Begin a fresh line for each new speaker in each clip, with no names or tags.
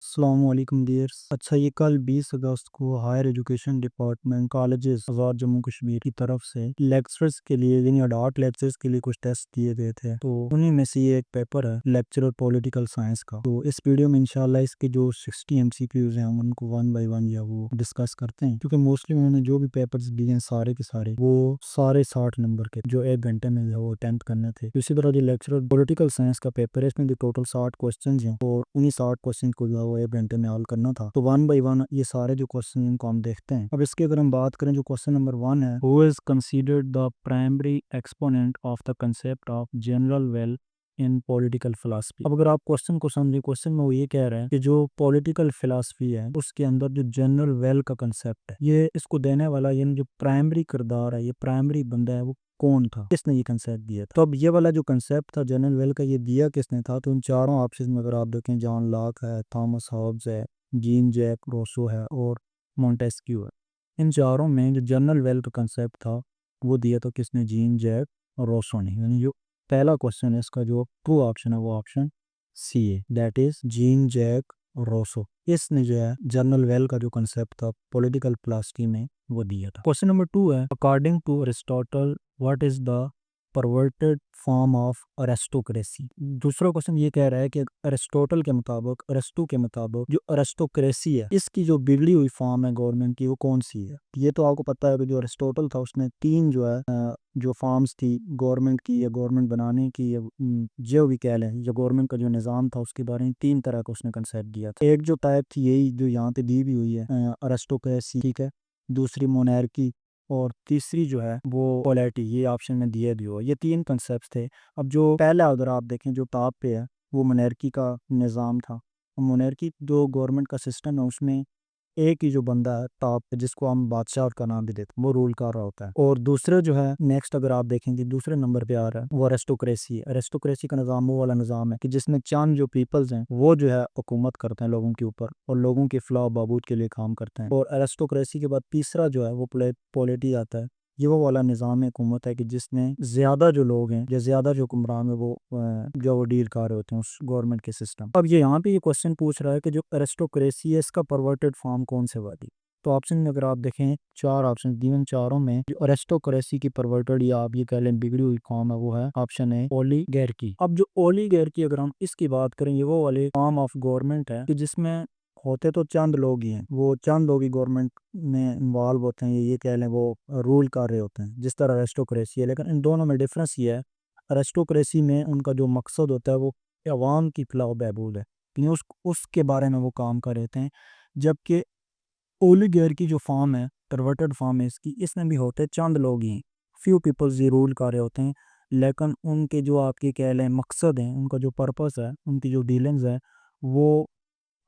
अस्सलामुअलैकुम डियर्स। अच्छा, ये कल 20 अगस्त को हायर एजुकेशन डिपार्टमेंट कॉलेजेस आज़ाद जम्मू कश्मीर की तरफ से लेक्चरर्स के लिए यानी अडॉट लेक्चरर्स के लिए कुछ टेस्ट दिए गए थे। तो उन्हीं में से ये एक पेपर है लेक्चरर पॉलिटिकल साइंस का। तो इस वीडियो में इंशाल्लाह इसके जो 60 एमसीक्यूज हैं हम उनको वन बाय वन या वो डिस्कस करते हैं, क्योंकि मोस्टली उन्होंने जो भी पेपर्स दिए हैं सारे के सारे वो सारे 60 नंबर के जो 1 घंटे में वो अटेम्प्ट करने थे। इसी तरह जो लेक्चरर पॉलिटिकल साइंस का पेपर है इसमें भी टोटल 60 क्वेश्चन हैं और उन्हीं 60 क्वेश्चन को जो है वो 1 घंटे में हल करना था। तो वन बाई वन ये सारे जो क्वेश्चन इनको हम देखते हैं। अब इसकी अगर हम बात करें, जो क्वेश्चन नंबर 1 है, who is considered the primary exponent of the concept of general well in political philosophy. अब अगर आप क्वेश्चन को समझे, क्वेश्चन में वो ये कह रहे हैं कि जो पॉलिटिकल फिलासफी है उसके अंदर जो जनरल वेल का कंसेप्ट है, ये इसको देने वाला यानी जो प्राइमरी किरदार है, ये प्राइमरी बंदा है, वो कौन था, किसने ये कंसेप्ट दिया था। तो अब ये वाला जो कंसेप्ट था जनरल वेल का, ये दिया किसने था। तो इन चारों ऑप्शन में अगर आप देखें, जॉन लॉक है, थॉमस हॉब्स है, जीन जैक रोसो है और मोंटेस्क्यू है। इन चारों में जो जनरल वेल का कंसेप्ट था वो दिया था किसने, जीन जैक रोसो ने। यानी जो पहला क्वेश्चन है इसका जो ट्रू ऑप्शन है वो ऑप्शन सी है, that is Jean Jacques Rousseau. इसने जो है जनरल वेल का जो कंसेप्ट था पॉलिटिकल फिलॉसफी में वो दिया था। क्वेश्चन नंबर 2 है, according to Aristotle what is the perverted form of aristocracy. दूसरा क्वेश्चन ये कह रहा है कि अरिस्टोटल के मुताबिक, अरस्तू के मुताबिक, जो अरिस्टोक्रेसी है इसकी जो बिगड़ी हुई फॉर्म है गवर्नमेंट की वो कौन सी है। ये तो आपको पता है कि जो अरिस्टोटल था उसने तीन जो है जो फॉर्म्स थी गवर्नमेंट की या गवर्नमेंट बनाने की या जो भी कह लें, या गवर्नमेंट का जो निज़ाम था उसके बारे में तीन तरह का उसने कंसेप्ट दिया था। एक जो टाइप थी यही जो यहाँ पे दी भी हुई है, अरिस्टोक्रेसी, ठीक है। दूसरी मोनार्की और तीसरी जो है वो पोलैरिटी, ये ऑप्शन में दिए भी हो। ये तीन कंसेप्ट थे। अब जो पहला अगर आप देखें जो टॉप पे है वो मोनार्की का निज़ाम था। मोनार्की जो गवर्नमेंट का सिस्टम है उसमें एक ही जो बंदा है टॉप पे, जिसको हम बादशाह का नाम भी देते हैं, वो रूल कर रहा होता है। और दूसरे जो है नेक्स्ट अगर आप देखेंगे दूसरे नंबर पे आ रहा है वो अरेस्टोक्रेसी है। अरेस्टोक्रेसी का निज़ाम वो वाला निज़ाम है कि जिसमें चंद जो पीपल्स हैं वो जो है हुकूमत करते हैं लोगों के ऊपर और लोगों के फलाह बहबूद के लिए काम करते हैं। और अरेस्टोक्रेसी के बाद तीसरा जो है वो पॉलिटी आता है। ये वो वाला निज़ाम हुकूमत है कि जिसमें ज़्यादा जो लोग हैं या ज़्यादा जो हुक्मरान है वो जो वो डील कर रहे होते हैं उस गवर्नमेंट के सिस्टम। अब ये यहाँ पे ये क्वेश्चन पूछ रहा है कि जो अरिस्टोक्रेसी है इसका परवर्टेड फॉर्म कौन से वाली। तो ऑप्शन में अगर आप देखें चार ऑप्शन दिए, चारों में जो अरिस्टोक्रेसी की परवर्टेड या आप ये कह लें बिगड़ी हुई फॉर्म है वो है ऑप्शन है ओलिगैर्की। अब जो ओलिगैर्की अगर हम इसकी बात करें, ये वो वाले फॉर्म ऑफ गवर्नमेंट है कि जिसमें होते तो चंद लोग ही हैं, वो चंद लोग ही गवर्नमेंट में इन्वॉल्व होते हैं, ये कह लें वो रूल कर रहे होते हैं जिस तरह अरिस्टोक्रेसी है। लेकिन इन दोनों में डिफरेंस ये है, अरिस्टोक्रेसी में उनका जो मकसद होता है वो अवाम की फलाह बहबूद है, यानी उसके बारे में वो काम कर रहे हैं। जबकि ओलिगैर की जो फॉर्म है, परवर्टेड फॉर्म है इसकी, इसमें भी होते चंद लोग ही हैं, फ्यू पीपल्स ये रूल कर रहे होते हैं। लेकिन उनके जो आपके कह लें मकसद हैं, उनका जो पर्पस है, उनकी जो डीलिंग्स है वो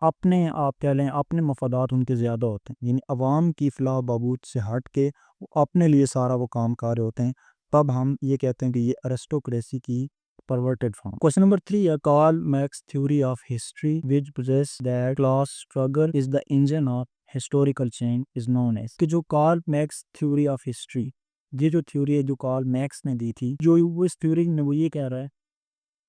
अपने आप कह लें अपने मफादात उनके ज़्यादा होते हैं, यानी अवाम की फलाह बहबूद से हट के वो अपने लिए सारा वो काम कर रहे होते हैं। तब हम ये कहते हैं कि ये अरिस्टोक्रेसी की परवर्टेड फॉर्म। क्वेश्चन नंबर 3 है, Karl Marx theory of history which poses that class struggle is the engine of historical change is known as. कि जो Karl Marx theory of history, ये जो थ्योरी है जो कार्ल मैक्स ने दी थी, जो वो इस थ्योरी में वो ये कह रहा है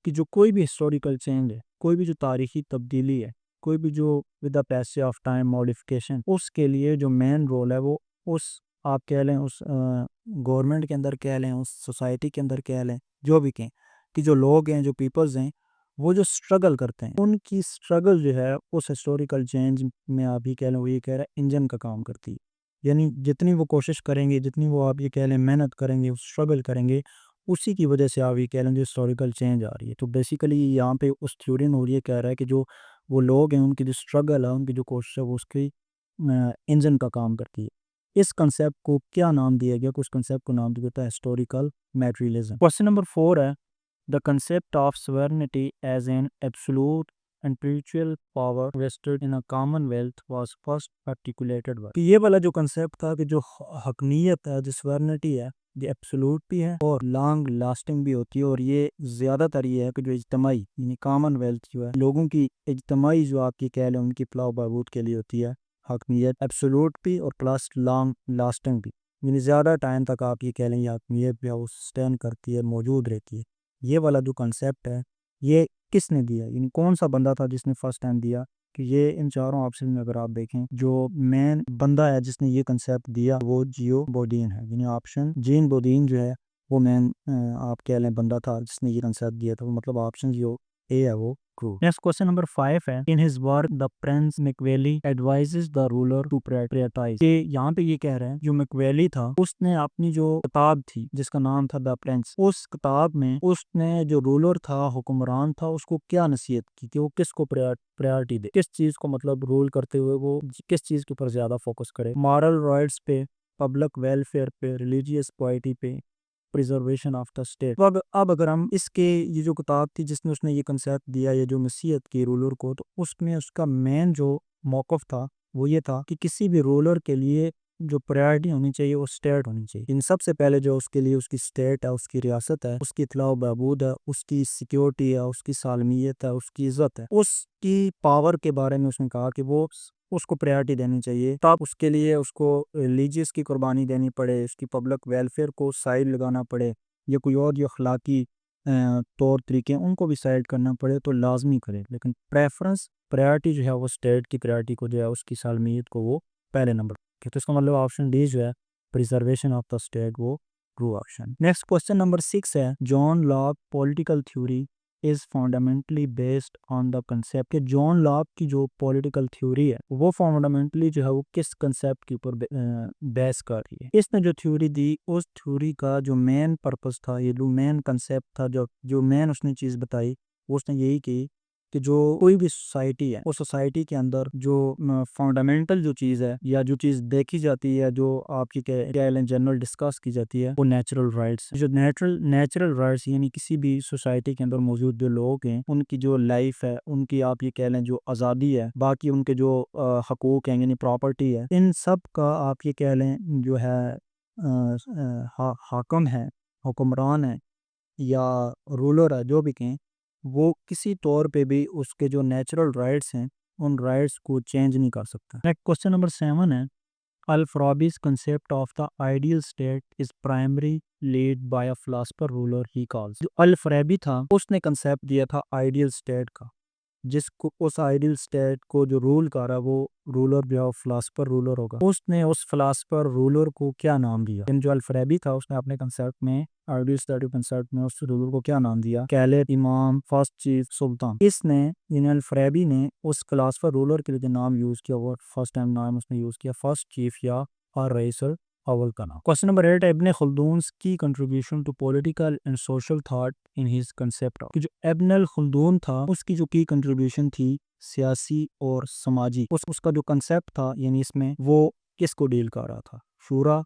कि जो कोई भी हिस्टोरिकल चेंज है, कोई भी जो तारीखी तब्दीली है, कोई भी जो with the passage of time modification, उसके लिए जो मेन रोल है वो उस आप कह लें उस गवर्नमेंट के अंदर कह लें, उस सोसाइटी के अंदर कह लें, जो भी कहें, कि जो लोग हैं, जो पीपल्स हैं, वो जो स्ट्रगल करते हैं, उनकी स्ट्रगल जो है उस हिस्टोरिकल चेंज में आप ये कह लें वो ये कह रहा है इंजन का काम करती है। यानी जितनी वो कोशिश करेंगे, जितनी वो आप ये कह लें मेहनत करेंगे, स्ट्रगल करेंगे, उसी की वजह से आप ये कह लें जो हिस्टोरिकल चेंज आ रही है। तो बेसिकली यहाँ पे उस थ्योरी में ये कह रहा है कि जो वो लोग हैं उनकी जो स्ट्रगल है, उनकी जो कोशिश है वो उसकी इंजन का काम करती है। इस कंसेप्ट को क्या नाम दिया गया, कुछ कंसेप्ट को नाम दिया गया हिस्टोरिकल मैटेरियलिज्म। क्वेश्चन नंबर 4 है, the concept of sovereignty as an absolute and spiritual power vested in a commonwealth was first articulated by। कि ये वाला जो कंसेप्ट था कि जो हकनीयत है, जो सवर्निटी है, ये एब्सोल्यूट भी है और लॉन्ग लास्टिंग भी होती है। और ये ज़्यादातर ये है कि जो इज्तमाही यानी कॉमनवेल्थ जो है लोगों की इज्तमाही जो आपकी कह लें उनकी फलाह बहबूद के लिए होती है। हकनीयत एब्सोल्यूट भी और प्लस लॉन्ग लास्टिंग भी, यानी ज़्यादा टाइम तक आप ये कह लें ये हकनीयत भी वो सस्टेन करती है, मौजूद रहती है। ये वाला जो कंसेप्ट है ये किसने दिया, यानी कौन सा बंदा था जिसने फर्स्ट टाइम दिया, कि ये इन चारों ऑप्शन में अगर आप देखें जो मेन बंदा है जिसने ये कंसेप्ट दिया वो जियो बोडीन है, यानी ऑप्शन जीन बोडीन जो है वो मेन आप कह लें बंदा था जिसने ये कंसेप्ट दिया था, मतलब ऑप्शन जो ए है वो ट्रू। नेक्स्ट क्वेश्चन नंबर 5 है, in his work the prince Machiavelli advises the ruler to prioritize. ये यहाँ पे ये कह रहे हैं जो मैकियावेली था उसने अपनी जो किताब थी जिसका नाम था द प्रिंस, उस किताब में उसने जो रूलर था हुक्मरान था उसको क्या नसीहत की कि वो किसको प्रायोरिटी दे, किस चीज को मतलब रूल करते हुए वो किस चीज के ऊपर ज्यादा फोकस करे, मॉरल राइट्स पे, पब्लिक वेलफेयर पे, रिलीजियस पार्टी पे, प्रिजर्वेशन ऑफ द स्टेट। तो अब अगर हम इसके ये जो किताब थी जिसने उसने ये कंसेप्ट दिया ये जो नसीहत की रूलर को, तो उसमें उसका मेन जो मौकफ था वो ये था कि किसी भी रूलर के लिए जो प्रायोरिटी होनी चाहिए वो स्टेट होनी चाहिए। इन सबसे पहले जो उसके लिए उसकी स्टेट है, उसकी रियासत है, उसकी इतला बहबूद है, उसकी सिक्योरिटी है, उसकी सालमियत है, उसकी इज्जत है, उसकी पावर के बारे में उसने कहा कि वो उसको प्रायोरिटी देनी चाहिए। तब उसके लिए उसको रिलीजियस की कुर्बानी देनी पड़े, उसकी पब्लिक वेलफेयर को साइड लगाना पड़े, या कोई और जो अखलाकी तौर तरीके हैं उनको भी साइड करना पड़े तो लाजमी करे, लेकिन प्रेफरेंस प्रायोरिटी जो है वो स्टेट की प्रायोरिटी को जो है उसकी सालमियत को वो पहले नंबर के। तो इसका मतलब ऑप्शन डी जो है प्रिजर्वेशन ऑफ द स्टेट वो true option. Next question number 6 है, John Locke political theory is fundamentally based on the concept. कि जॉन लॉक की जो पॉलिटिकल थ्योरी है वो फंडामेंटली जो है वो किस कंसेप्ट के ऊपर बेस कर रही है। इसने जो थ्योरी दी उस थ्योरी का जो मेन पर्पस था, ये जो मेन कंसेप्ट था, जो मेन उसने चीज़ बताई वो उसने यही की कि जो कोई भी सोसाइटी है उस सोसाइटी के अंदर जो फंडामेंटल जो चीज़ है या जो चीज़ देखी जाती है, जो आपकी जनरल डिस्कस की जाती है, वो नेचुरल राइट्स। जो नेचुरल राइट्स यानी किसी भी सोसाइटी के अंदर मौजूद जो लोग हैं उनकी जो लाइफ है, उनकी आप ये कह लें जो आज़ादी है, बाकी उनके जो हकूक़ हैं यानी प्रॉपर्टी है, इन सब का आप ये कह लें जो है हाकम है, हुक्मरान है या रूलर है, जो भी कहें, वो किसी तौर पे भी उसके जो नेचुरल राइट्स हैं उन राइट्स को चेंज नहीं कर सकता। नेक्स्ट क्वेश्चन नंबर 7 है, अल-फराबी's concept of the ideal state is primarily led by a philosopher ruler he calls। जो अल-फराबी था उसने कंसेप्ट दिया था आइडियल स्टेट का, जिसको उस आइडियल स्टेट को जो रूल कर रहा है वो रूलर जो फिलासफर रूलर होगा। उसने उस फिलासफर रूलर को क्या नाम दिया? इन जो अल-फराबी था उसने अपने कंसेप्ट में आइडियल स्टेट कंसेप्ट में उस रूलर को क्या नाम दिया? कैलेब, इमाम, फर्स्ट चीफ, सुल्तान। इसने इन अल-फराबी ने उस फिलासफर रूलर के लिए जो नाम यूज किया वो फर्स्ट टाइम नाम उसने यूज किया फर्स्ट चीफ या रईसुल अव्वल का नाम। क्वेश्चन नंबर 8 है, इब्ने खुल्दून की contribution to political and social thought in his concept. कि जो इब्न खुल्दून था उसकी जो की कंट्रीब्यूशन थी सियासी और समाजी, उसका जो कंसेप्ट था यानी इसमें वो किसको डील कर रहा था? शूरा,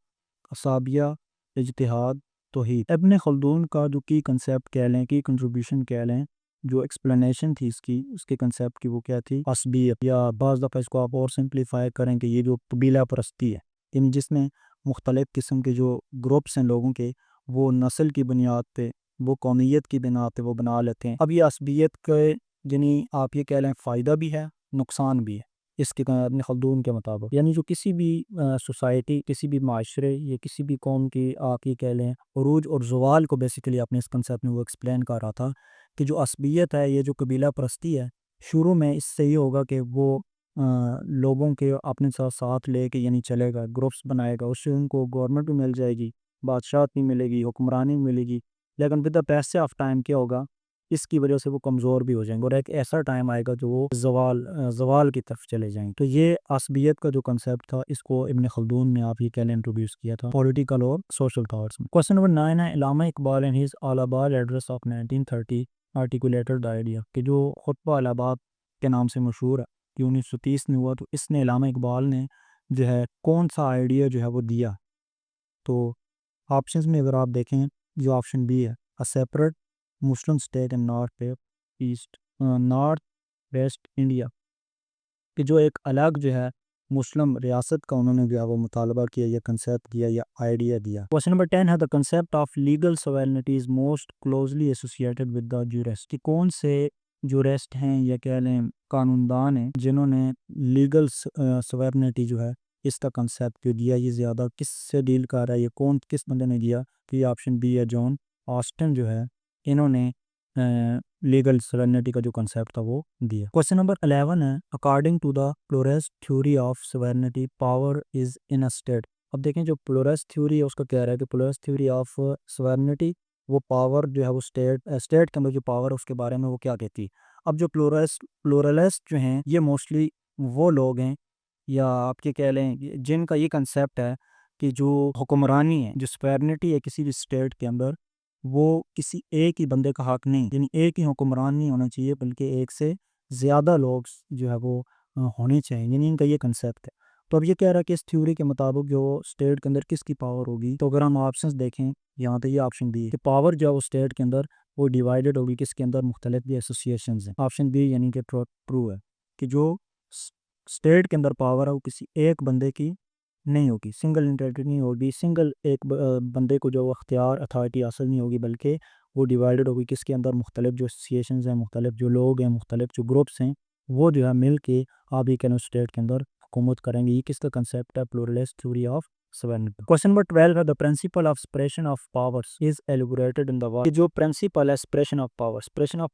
असाबिया, इज्तिहाद, तौहीद। इब्न खुल्दून का जो की कंसेप्ट कह लें, की कंट्रीब्यूशन कह लें, जो एक्सप्लेनेशन थी इसकी उसके कंसेप्ट की वो क्या थी? असबियत, या बाज़ दफ़ा इसको आप और सिंप्लीफाई करें कि ये जो कबीला परस्ती है, यानी जिसमें मुख्तलिफ़ किस्म के जो ग्रुप्स हैं लोगों के, वो नस्ल की बुनियाद पे, वो कौमियत की बिना पे वो बना लेते हैं। अब ये असबियत के यानी आप ये कह लें फ़ायदा भी है नुकसान भी है इसके अपने खल्दून के मुताबिक। यानी जो किसी भी सोसाइटी, किसी भी माशरे या किसी भी कौम की आप ये कह लें उरूज और ज़वाल को बेसिकली अपने इस कंसेप्ट में वो एक्सप्लेन कर रहा था कि जो असबियत है, ये जो कबीला परस्ती है, शुरू में इससे ये होगा कि वो लोगों के अपने साथ साथ लेके यानी चलेगा, ग्रुप्स बनाएगा, उससे उनको गवर्नमेंट भी मिल जाएगी, बादशाहत भी मिलेगी, हुक्मरानी भी मिलेगी, लेकिन विद द पैसे ऑफ टाइम क्या होगा, इसकी वजह से वो कमज़ोर भी हो जाएंगे और एक ऐसा टाइम आएगा जो वो ज़वाल की तरफ चले जाएंगे। तो ये असबियत का जो कंसेप्ट था इसको इब्न खल्दून ने आप ये कहने इंट्रोड्यूस किया था पॉलिटिकल और सोशल थॉट्स में। क्वेश्चन नंबर 9 है, Allama Iqbal in his Allahabad address of 1930 articulated the idea. कि जो खुतबा इलाहाबाद के नाम से मशहूर है कि 1930 में हुआ, तो इसने इल्लामा इकबाल ने जो है कौन सा आइडिया जो है वो दिया? तो ऑप्शंस में अगर आप देखें जो ऑप्शन बी है, a separate Muslim state in north east north west India. कि जो एक अलग जो है मुस्लिम रियासत का उन्होंने जो है वो मुतालबा किया या कंसेप्ट दिया या आइडिया दिया। क्वेश्चन नंबर 10 है, the concept of legal sovereignty is most closely associated with the jurist. कि कौन से जूरिस्ट हैं या कह लें कानूनदान हैं जिन्होंने लीगल सॉवरेनिटी जो है इसका कंसेप्ट जो दिया, ये ज़्यादा किससे डील कर रहा है, ये कौन किस बंदे ने दिया? तो ये ऑप्शन बी है, जॉन ऑस्टन जो है, इन्होंने लीगल सवेरेनिटी का जो कंसेप्ट था वो दिया। क्वेश्चन नंबर 11 है, according to the pluralist theory of sovereignty power is in a state. अब देखें जो प्लोरेस थ्योरी है उसका कह रहा है कि प्लोरेस थ्योरी ऑफ सवेरेनिटी, वो पावर जो है वो स्टेट के अंदर जो पावर है उसके बारे में वो क्या कहती है। अब जो प्लोरलिस्ट जो हैं ये मोस्टली वो लोग हैं, या आप ये कह लें जिनका ये कंसेप्ट है कि जो हुक्मरानी है, जो सवेरेनिटी है किसी भी स्टेट के अंदर, वो किसी एक ही बंदे का हक नहीं, यानी एक ही हुक्मरान नहीं होना चाहिए, बल्कि एक से ज़्यादा लोग जो है वो होने चाहिए, यानी इनका ये कंसेप्ट है। तो अब ये कह रहा है कि इस थ्योरी के मुताबिक जो स्टेट के अंदर किसकी पावर होगी, तो अगर हम ऑप्शंस देखें यहाँ पे ये ऑप्शन बी है कि पावर जो है वो स्टेट के अंदर वो डिवाइडेड होगी किसके अंदर, मुख्तलिफ भी एसोसिएशंस हैं। ऑप्शन बी यानी कि ट्रू है कि जो स्टेट के अंदर पावर है वो किसी एक बंदे की नहीं होगी, सिंगल इंटेंटेड नहीं होगी, सिंगल एक बंदे को जो अख्तियार अथॉरिटी हासिल नहीं होगी, बल्कि वो डिवाइडेड होगी किसके अंदर, मुख्तलिफ जो एसोसिएशंस हैं, मुख्तलिफ जो लोग हैं, मुख्तलिफ जो ग्रुप्स हैं, वो जो है मिल के आप ये कहना स्टेट के अंदर हुकूमत करेंगे। ये किसका कंसेप्ट है, pluralist theory of sovereignty. Question number 12 है, the principle of separation of powers is elaborated in the work. जो प्रिंसिपल है सेपरेशन ऑफ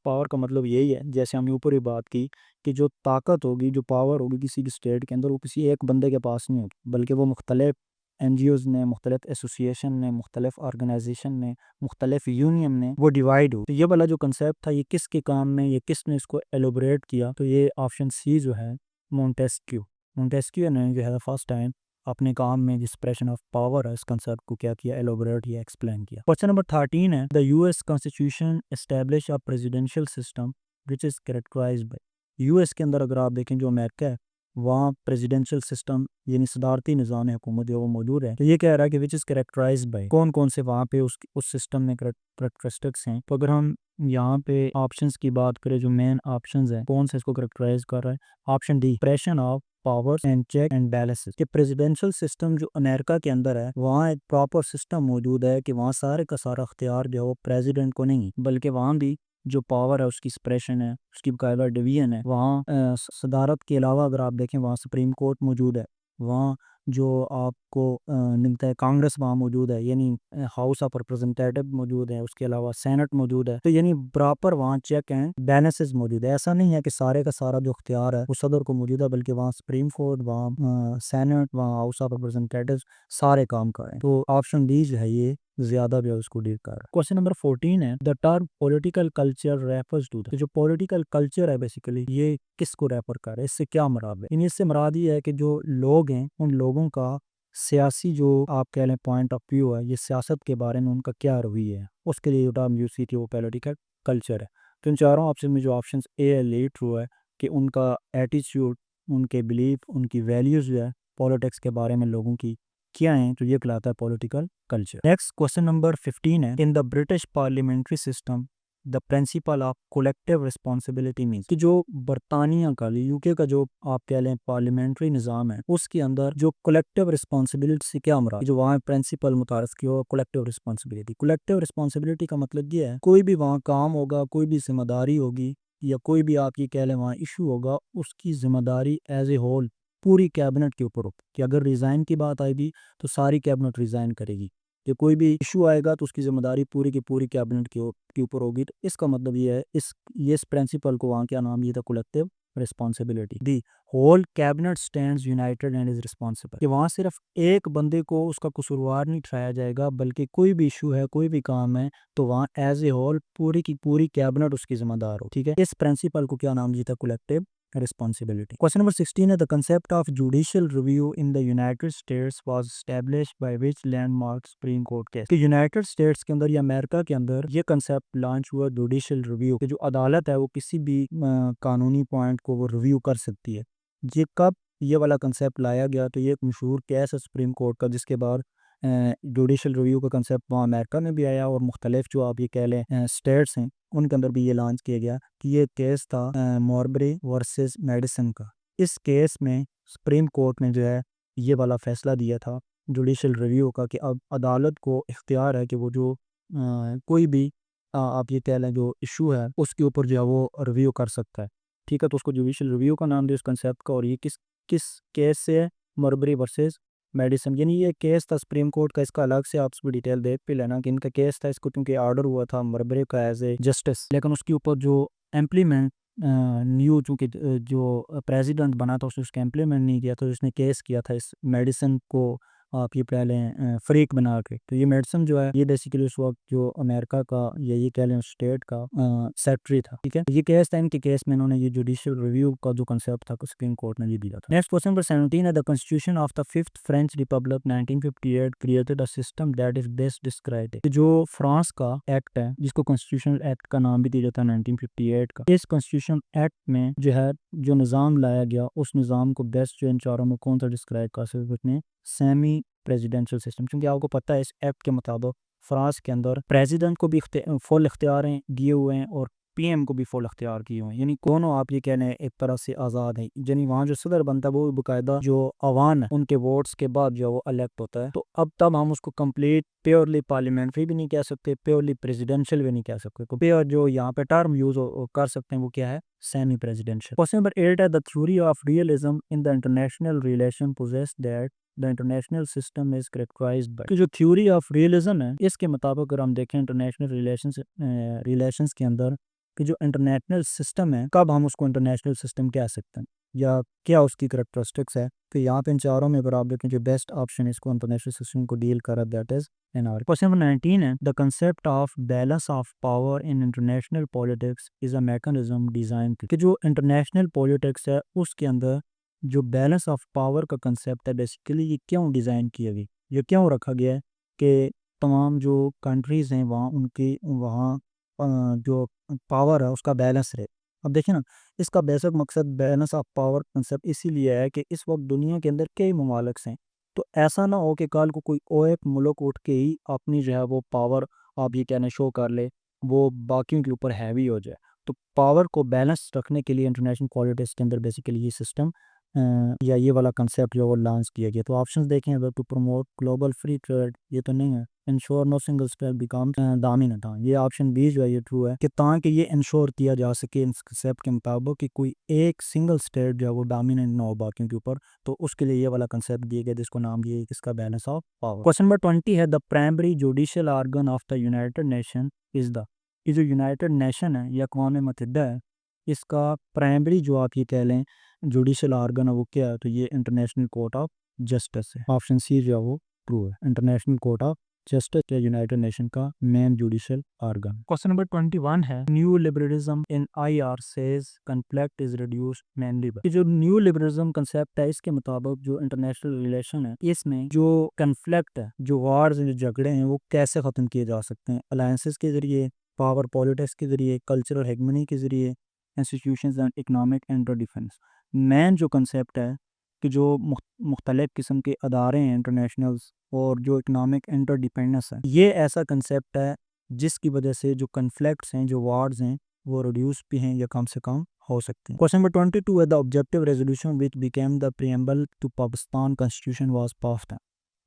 पावर का मतलब यही है, जैसे हमने ऊपर ही बात की कि जो ताकत होगी, जो पावर होगी किसी भी स्टेट के अंदर, वो किसी एक बंदे के पास नहीं होगी, बल्कि वो मुख्तलिफ NGOs ने, मुख्तलिफ एसोसिएशन ने, मुख्तलिफ ऑर्गेनाइजेशन ने, मुख्तलिफ यूनियन ने वो डिवाइड हो। तो ये वाला जो कंसेप्ट था ये किसके काम में, ये किसने इसको एलोबरेट किया, तो ये ऑप्शन सी जो है मोंटेस्क्यू ने जो है फर्स्ट टाइम अपने काम में जिस सेपरेशन ऑफ पावर है इस कंसेप्ट को क्या किया, एलोबरेट या एक्सप्लेन किया। क्वेश्चन नंबर 13 है, the US constitution establish a presidential system which is characterized by. US के अंदर अगर आप देखें जो अमेरिका है वहाँ प्रेसिडेंशियल सिस्टम यानी सदारती निज़ाम हुकूमत जो वो मौजूद है। तो ये कह रहा है कि विच इज़ कैरेक्टराइज्ड बाय, कौन कौन से वहाँ पे उस सिस्टम में करेक्टरिस्टिक्स हैं। तो अगर हम यहाँ पे ऑप्शंस की बात करें, जो मेन ऑप्शंस हैं कौन से इसको करेक्टराइज कर रहा है, option D, separation of powers and check and balances. कि प्रेसिडेंशियल सिस्टम जो अमेरिका के अंदर है वहाँ एक प्रॉपर सिस्टम मौजूद है कि वहाँ सारे का सारा अख्तियार जो है वो प्रेसिडेंट को नहीं, बल्कि वहाँ भी जो पावर है उसकी सेपरेशन है, उसकी बाकायदा डिवीजन है। वहाँ सदारत के अलावा अगर आप देखें वहाँ सुप्रीम कोर्ट मौजूद है, वहाँ जो आपको मिलता है कांग्रेस वहाँ मौजूद है, यानी हाउस ऑफ रिप्रेजेंटेटिव मौजूद है, उसके अलावा सेनेट मौजूद है। तो यानी प्रॉपर वहाँ चेक एंड बैलेंसेस मौजूद है। ऐसा नहीं है कि सारे का सारा जो अख्तियार है वो सदर को मौजूद है, बल्कि वहाँ सुप्रीम कोर्ट, वहाँ सेनेट, वहाँ हाउस ऑफ रिप्रेजेंटेटिव सारे काम कर रहे हैं। तो ऑप्शन डी जो है ये ज्यादा भी उसको डील कर रहा है। क्वेश्चन नंबर 14 है, the term political culture refers to the. जो पॉलिटिकल कल्चर है बेसिकली ये किसको रेफर कर रहा है, इससे क्या मुराद है। इससे मुराद ये है कि जो लोग हैं उन लोगों का सियासी जो आप कह लें पॉइंट ऑफ व्यू है, ये सियासत के बारे में उनका क्या रवैया है, उसके लिए जो टर्म यूज की थी वो पॉलिटिकल कल्चर है। तो इन चारों ऑप्शन में जो ऑप्शन ए है ये ट्रू है कि उनका एटीट्यूड, उनके बिलीफ, उनकी वैल्यूज जो है पॉलिटिक्स के बारे में लोगों की क्या है, तो ये कहलाता है political culture. Next question number 15 है, in the British parliamentary system the principle of collective responsibility means. कि जो बरतानिया का, यूके का जो आप कह लें पार्लियामेंट्री निज़ाम है उसके अंदर जो कलेक्टिव रिस्पॉन्सिबिलिटी से क्या मुराद, जो वहाँ प्रिंसिपल मुतारफ़ की हो कलेक्टिव रिस्पॉन्सिबिलिटी का मतलब ये है कोई भी वहाँ काम होगा, कोई भी जिम्मेदारी होगी, या कोई भी आप ये कह लें वहाँ इशू होगा, उसकी जिम्मेदारी एज ए होल पूरी कैबिनेट के ऊपर हो। कि अगर रिज़ाइन की बात आएगी तो सारी कैबिनेट रिज़ाइन करेगी, कि कोई भी इशू आएगा तो उसकी जिम्मेदारी पूरी की पूरी कैबिनेट के ऊपर होगी। तो इसका मतलब ये है इस प्रिंसिपल को वहाँ क्या नाम दिया था, collective responsibility. The whole cabinet stands united and is responsible. कि वहाँ सिर्फ एक बंदे को उसका कसूरवार नहीं ठहराया जाएगा, बल्कि कोई भी इशू है, कोई भी काम है, तो वहाँ एज ए होल पूरी की पूरी कैबिनेट उसकी जिम्मेदार हो। ठीक है, इस प्रिंसिपल को क्या नाम दिया था, कलेक्टिव responsibility. Question number 16 है, the concept of judicial review in the United States was established by which landmark Supreme Court case। कि यूनाइटेड स्टेट्स के अंदर या अमेरिका के अंदर ये कंसेप्ट लॉन्च हुआ जुडिशल रिव्यू, कि जो अदालत है वो किसी भी कानूनी पॉइंट को वो रिव्यू कर सकती है। ये कब ये वाला कंसेप्ट लाया गया, तो ये एक मशहूर केस है सुप्रीम कोर्ट का, जिसके बाद जुडिशल रिव्यू का कंसेप्ट वहाँ अमेरिका में भी आया, और मुख्तलिफ जो आप ये कह लें स्टेट्स हैं उनके अंदर भी ये लॉन्च किया गया। कि ये केस था मॉर्बरी वर्सेस मेडिसन का। इस केस में सुप्रीम कोर्ट ने जो है ये वाला फैसला दिया था जुडिशल रिव्यू का, कि अब अदालत को इख्तियार है कि वो जो कोई भी आप ये कह लें जो इशू है उसके ऊपर जो है वो रिव्यू कर सकता है। ठीक है, तो उसको जुडिशल रिव्यू का नाम दिया इस कंसेप्ट का। और ये किस किस केस से है, मॉर्बरी वर्सेस मेडिसिन, यानी ये केस था सुप्रीम कोर्ट का, इसका अलग से आप इसकी डिटेल देख भी लेना कि इनका केस था, इसको क्योंकि ऑर्डर हुआ था मरबरे का एज ए जस्टिस, लेकिन उसके ऊपर जो एम्प्लीमेंट न्यू चूँकि जो प्रेसिडेंट बना था उसने उसका इम्प्लीमेंट नहीं किया, तो इसने केस किया था इस मेडिसिन को आप ये कह लें फ्रीक बना के। तो ये मेडिसिन जो है ये बेसिकली उस वक्त जो अमेरिका का या ये कह लें स्टेट का सेक्रेटरी था, ठीक है। ये केस था, इनके केस में इन्होंने ये जुडिशियल रिव्यू का जो कंसेप्ट था सुप्रीम कोर्ट ने ये दिया था। नेक्स्ट क्वेश्चन नंबर 17 है the constitution of the fifth French Republic 1958 created a system that is best described. जो फ्रांस का एक्ट है जिसको कॉन्स्टिट्यूशनल एक्ट का नाम भी दिया जाता है 1958 का, इस कॉन्स्टिट्यूशन एक्ट में जो है जो निज़ाम लाया गया उस निज़ाम को बेस्ट जो इन चारों में कौन सा डिस्क्राइब कर सकते हैं, सेमी प्रेसिडेंशियल सिस्टम। क्योंकि आपको पता है इस एक्ट के मुताबिक फ्रांस के अंदर प्रेसिडेंट को भी फुल इख्तियार दिए हुए हैं और पीएम को भी फुल इख्तियार किए हुए हैं, यानी दोनों आप ये कहने एक तरह से आज़ाद है। यानी वहाँ जो सदर बनता है वो बाकायदा जो अवान है उनके वोट्स के बाद जो वो इलेक्ट होता है, तो अब तब हम उसको कंप्लीट प्योरली पार्लियामेंट्री भी नहीं कह सकते, प्योरली प्रेसिडेंशियल भी नहीं कह सकते, तो प्योर जो यहाँ पे टर्म यूज कर सकते हैं वो क्या है, सेमी प्रेसिडेंशियल। क्वेश्चन नंबर 8 है the theory of realism in the international relation poses that the international system is characterised by. जो थ्योरी ऑफ रियलिज्म है इसके मुताबिक अगर हम देखें इंटरनेशनल रिलेशंस के अंदर कि जो इंटरनेशनल सिस्टम है कब हम उसको इंटरनेशनल सिस्टम कह सकते हैं या क्या उसकी करेक्टरिस्टिक्स है, तो यहाँ पे इन चारों में अगर आप देखें जो बेस्ट ऑप्शन है इसको इंटरनेशनल सिस्टम को डील कर that is anarchy. Question number 19 है the concept of balance of power in international politics is a mechanism design कि जो इंटरनेशनल पॉलिटिक्स है उसके अंदर जो बैलेंस ऑफ पावर का कंसेप्ट है बेसिकली ये क्यों डिज़ाइन किया गया, ये क्यों रखा गया है कि तमाम जो कंट्रीज़ हैं वहाँ उनकी वहाँ जो पावर है उसका बैलेंस रहे। अब देखिए ना इसका बेसिक मकसद बैलेंस ऑफ पावर कंसेप्ट इसीलिए है कि इस वक्त दुनिया के अंदर कई ममालिक हैं, तो ऐसा ना हो कि कल को कोई और एक मुल्क उठ के ही अपनी जो है वो पावर आप ये कहने शो कर ले, वो बाकियों के ऊपर हैवी हो जाए। तो पावर को बैलेंस रखने के लिए इंटरनेशनल पॉलिटिक्स के अंदर बेसिकली ये सिस्टम या ये वाला कंसेप्ट जो वो लॉन्च किया गया। तो ऑप्शंस देखें अगर to promote global free trade ये तो नहीं है, ensure no single state become dominant, हाँ ये ऑप्शन बी जो है ये ट्रू है कि ताकि ये इंश्योर किया जा सके इस कंसेप्ट के मुताबिक कि कोई एक सिंगल स्टेट जो है वो डोमिनेंट ना हो बाकियों के ऊपर, तो उसके लिए ये वाला कंसेप्ट दिया गया जिसको नाम दिया इसका balance of power. Question number 20 है the primary judicial organ of the United nation is the, ये जो यूनाइटेड नेशन है या अक़वाम मुत्तहिदा है इसका प्राइमरी जो आप ये कह लें जुडिशल ऑर्गन है वो क्या है, तो ये इंटरनेशनल कोर्ट ऑफ जस्टिस है। ऑप्शन सी जो है वो ट्रू है, इंटरनेशनल कोर्ट ऑफ जस्टिस या यूनाइटेड नेशन का main judicial organ. Question number 21 है new liberalism in IR says conflict is reduced mainly by. जो न्यू लिबरलिज्म कंसेप्ट है इसके मुताबिक जो इंटरनेशनल रिलेशन है इसमें जो कन्फ्लिक्ट है, जो वार्स जो झगड़े हैं वो कैसे ख़त्म किए जा सकते हैं, अलायंसेस के ज़रिए, पावर पॉलिटिक्स के ज़रिए, कल्चरल हेगमनी के ज़रिए, institutions and economic inter defence. Main जो कंसेप्ट है कि जो मुख्तलिफ किस्म के अदारे हैं इंटरनेशनल्स और जो इकनॉमिक इंटर डिपेंडेंस है, ये ऐसा कंसेप्ट है जिसकी वजह से जो कन्फ्लिक्ट्स हैं, जो वार्स हैं वो रिड्यूस भी हैं या कम से कम हो सकते हैं। क्वेश्चन नंबर 22 है the objective resolution which became the preamble to Pakistan constitution was passed,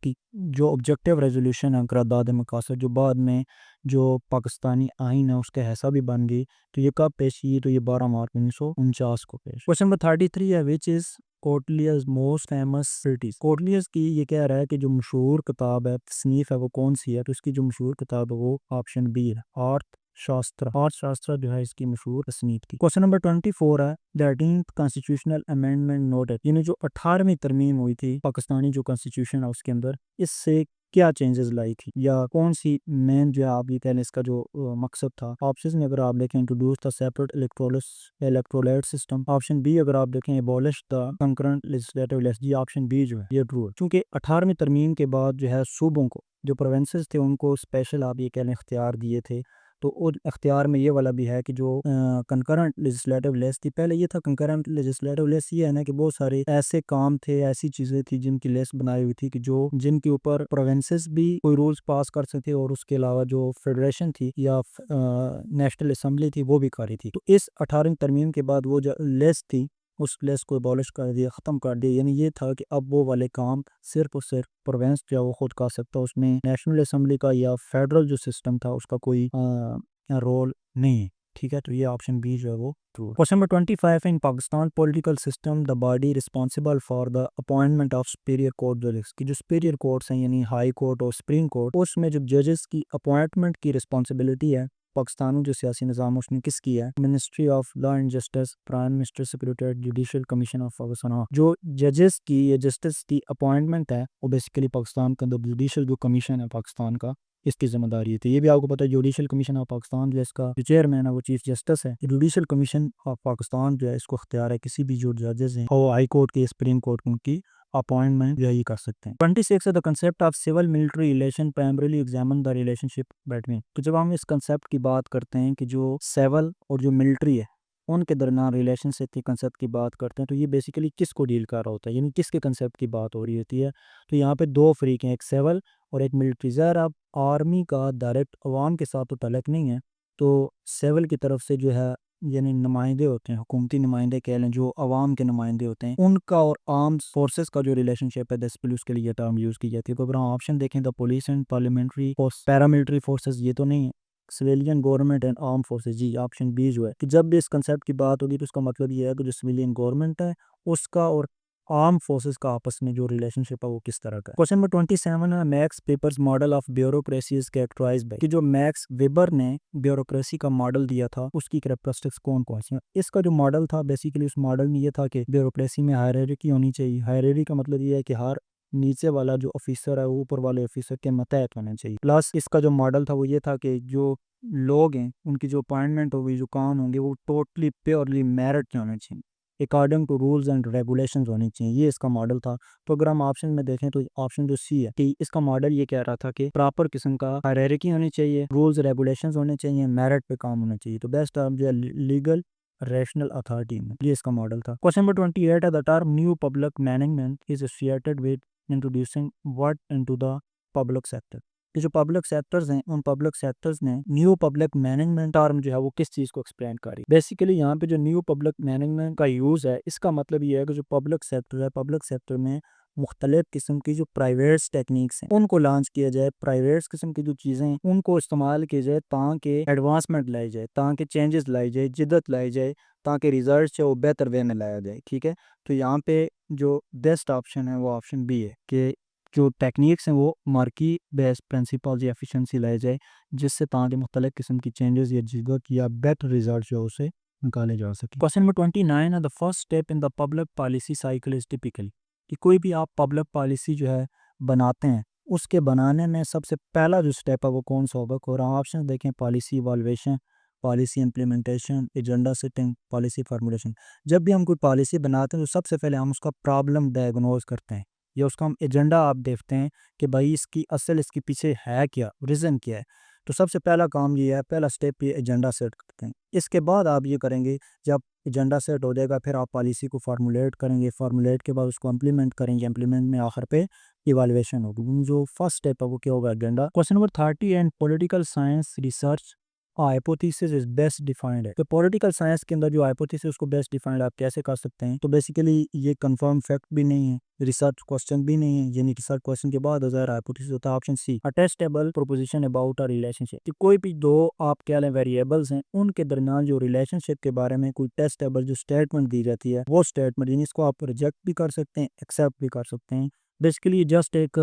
कि जो ऑब्जेक्टिव रेजोल्यूशन है करारदाद मकासद जो बाद में जो पाकिस्तानी आइन है उसका हिस्सा भी बन गई, तो ये कब पेश की, तो ये 12 मार्च 1949 को पेश। क्वेश्चन नंबर 33 है which is Kautilya's most famous treatise. Kautilya's की ये कह रहा है कि जो मशहूर किताब है तसनीफ है वो कौन सी है, तो इसकी जो मशहूर किताब है वो ऑप्शन बी है, अर्थशास्त्र जो है इसकी मशहूर तसनीफ थी। क्वेश्चन नंबर 24 है the 18th constitutional amendment noted, यानी जो 18वीं तरमीम हुई थी पाकिस्तानी जो कॉन्स्टिट्यूशन है उसके अंदर, इससे क्या चेंजेस लाई थी या कौन सी मेन जो है आप ये कह लें इसका जो मकसद था। ऑप्शन में अगर आप देखें introduce the separate electorate system, option B अगर आप देखें abolish the concurrent legislative list, जी ऑप्शन बी जो है ये ट्रू है। क्योंकि 18वीं तरमीम के बाद जो है सूबों को जो प्रोविंसेस थे उनको स्पेशल आप ये कह लें इख्तियार दिए थे, तो उन इख्तियार में ये वाला भी है कि जो कंकरेंट लेजिस्लेटिव लिस्ट थी, पहले ये था कंकरेंट लेजिस्लेटिव लिस्ट ये है ना कि बहुत सारे ऐसे काम थे, ऐसी चीज़ें थी जिनकी लिस्ट बनाई हुई थी कि जो जिनके ऊपर प्रोविंसेस भी कोई रूल्स पास कर सकते और उसके अलावा जो फेडरेशन थी या नेशनल असम्बली थी वो भी करी थी। तो इस 18वीं तरमीम के बाद वो जो लिस्ट थी उस लिस्ट को एबॉलिश कर दिया, ख़त्म कर दिया, यानी ये था कि अब वो वाले काम सिर्फ और सिर्फ प्रोविंस जो वो खुद कर सकता, उसमें नेशनल असम्बली का या फेडरल जो सिस्टम था उसका कोई रोल नहीं है। ठीक है, तो ये ऑप्शन बी जो है वो true. Question number 25, in Pakistan political system the body responsible for the appointment of superior court जजेस की जो सुपीरियर कोर्ट्स हैं यानी हाई कोर्ट और सुप्रीम कोर्ट, उसमें जो जजेस की अपॉइंटमेंट की रिस्पॉन्सिबिलिटी है पाकिस्तान में जो सियासी निज़ाम उसने किसकी है? Ministry of law and justice, prime minister secretariat, judicial commission of Pakistan. जो जजेस की या जस्टिस की अपॉइंटमेंट है वो बेसिकली पाकिस्तान का जुडिशल जो कमीशन है पाकिस्तान का, इसकी जिम्मेदारी थी। ये भी आपको पता है जुडिशल कमीशन ऑफ पाकिस्तान जो इसका जो चेयरमैन है वो चीफ जस्टिस है। जुडिशल कमीशन ऑफ पाकिस्तान जो है इसको अख्तियार है किसी भी जो जजेस हैं वो हाई कोर्ट के सुप्रीम कोर्ट उनकी अपॉइंटमेंट यही कर सकते हैं। 26 the concept of civil military relation primarily examine the relationship between. तो जब हम इस कंसेप्ट की बात करते हैं कि जो सिविल और जो मिलिट्री है उनके दरमियान रिलेशनशिप के कंसेप्ट की बात करते हैं तो ये बेसिकली किसको डील कर रहा होता है, यानी किसके कंसेप्ट की बात हो रही होती है। तो यहाँ पे दो फ्रीक हैं, एक सिविल और एक मिलिट्री। ज़रा अब आर्मी का डायरेक्ट अवाम के साथ तो तलक नहीं है, तो सिविल की तरफ से जो है यानी नुमाइंदे होते हैं, हुकूमती नुमाइंदे कह लें, जो अवाम के नुमाइंदे होते हैं, उनका और आर्म्ड फोर्सेस का जो रिलेशनशिप है बेसिकली उसके लिए टर्म यूज़ की जाती है। तो अगर हम ऑप्शन देखें the police and parliamentary force, paramilitary forces, ये तो नहीं है, civilian government and arm forces, जी ऑप्शन बी जो है कि जब भी इस कंसेप्ट की बात होगी तो उसका मतलब ये है कि जो सिविलियन गवर्नमेंट है उसका और आर्म फोर्सेस का आपस में जो रिलेशनशिप है वो किस तरह का है। क्वेश्चन नंबर 27 है Max Weber's model of bureaucracy is characterized by, कि जो मैक्स वेबर ने ब्यूरोक्रेसी का मॉडल दिया था उसकी कैरेक्टरिस्टिक्स कौन कौन सी हैं। इसका जो मॉडल था बेसिकली उस मॉडल में ये था कि ब्यूरोक्रेसी में हायरार्की होनी चाहिए। हायरार्की का मतलब ये है कि हर नीचे वाला जो ऑफिसर है वो ऊपर वाले ऑफिसर के मतहत होना चाहिए। प्लस इसका जो मॉडल था वो ये था कि जो लोग हैं उनकी जो अपॉइंटमेंट होगी, जो काम होंगे, वो टोटली प्योरली मेरिट होने चाहिए, according to rules and regulations होनी चाहिए। ये इसका मॉडल था। तो अगर हम ऑप्शन में देखें तो ऑप्शन जो सी है कि इसका मॉडल ये कह रहा था कि प्रॉपर किस्म का हायरार्की होनी चाहिए, रूल्स रेगुलेशंस होने चाहिए, मेरिट पे काम होना चाहिए। तो बेस्ट टर्म जो है लीगल रैशनल अथॉरिटी में, ये इसका मॉडल था। क्वेश्चन नंबर 28 है the term new public management is associated with introducing what into the public sector. ये जो पब्लिक सेक्टर्स हैं उन पब्लिक सेक्टर्स ने न्यू पब्लिक मैनेजमेंट टर्म जो है वो किस चीज़ को एक्सप्लेन कर रही है। बेसिकली यहाँ पे जो न्यू पब्लिक मैनेजमेंट का यूज़ है इसका मतलब ये है कि जो पब्लिक सेक्टर है, पब्लिक सेक्टर में मुख्तलिफ किस्म की जो प्राइवेट टेक्निक्स हैं उनको लॉन्च किया जाए, प्राइवेट किस्म की जो चीज़ें हैं उनको इस्तेमाल किया जाए ताकि एडवांसमेंट लाई जाए, ताकि चेंजेस लाई जाए, जिद्दत लाई जाए, ताकि रिजल्ट है वो बेहतर वे में लाया जाए। ठीक है, तो यहाँ पे जो बेस्ट ऑप्शन है वो ऑप्शन बी है कि जो टेक्निक्स हैं वो मार्की बेस्ड प्रिंसिपल्स या एफिशिएंसी लाई जाए जिससे ताकि मुख्तलिफ किस्म की चेंजेस या जिद्दत या बेटर रिजल्ट जो है उसे निकाले जा सके। क्वेश्चन नंबर 29 है the first step in the public policy cycle is typically, कि कोई भी आप पब्लिक पॉलिसी जो है बनाते हैं उसके बनाने में सबसे पहला जो स्टेप है वो कौन सा होगा। और ऑप्शन देखें policy evaluation, policy implementation, agenda setting, policy formulation. जब भी हम कोई पॉलिसी बनाते हैं तो सबसे पहले हम उसका प्रॉब्लम डायग्नोज करते हैं या उसका हम एजेंडा आप देखते हैं कि भाई इसकी असल इसके पीछे है क्या, रीज़न क्या है। तो सबसे पहला काम ये है, पहला स्टेप ये एजेंडा सेट करते हैं। इसके बाद आप ये करेंगे, जब एजेंडा सेट हो जाएगा फिर आप पॉलिसी को फार्मूलेट करेंगे, फार्मूलेट के बाद उसको इम्प्लीमेंट करेंगे, इम्प्लीमेंट में आखिर पे इवाल्युएशन होगी। जो फर्स्ट स्टेप है वो क्या होगा, agenda. Question number 30 and political science research hypothesis is best defined है। तो पॉलिटिकल साइंस के अंदर जो हाइपोथेसिस उसको बेस्ट डिफाइंड आप कैसे कर सकते हैं। तो बेसिकली ये कंफर्म फैक्ट भी नहीं है, रिसर्च क्वेश्चन भी नहीं है, यानी रिसर्च क्वेश्चन के बाद अगर हाइपोथेसिस होता है option C a testable proposition about a relationship, कि कोई भी दो आप कह लें वेरिएबल्स हैं उनके दरमियान जो रिलेशनशिप के बारे में कोई टेस्टेबल जो स्टेटमेंट दी जाती है वो स्टेटमेंट, यानी इसको आप रिजेक्ट भी कर सकते हैं, एक्सेप्ट भी कर सकते हैं। बेसिकली जस्ट एक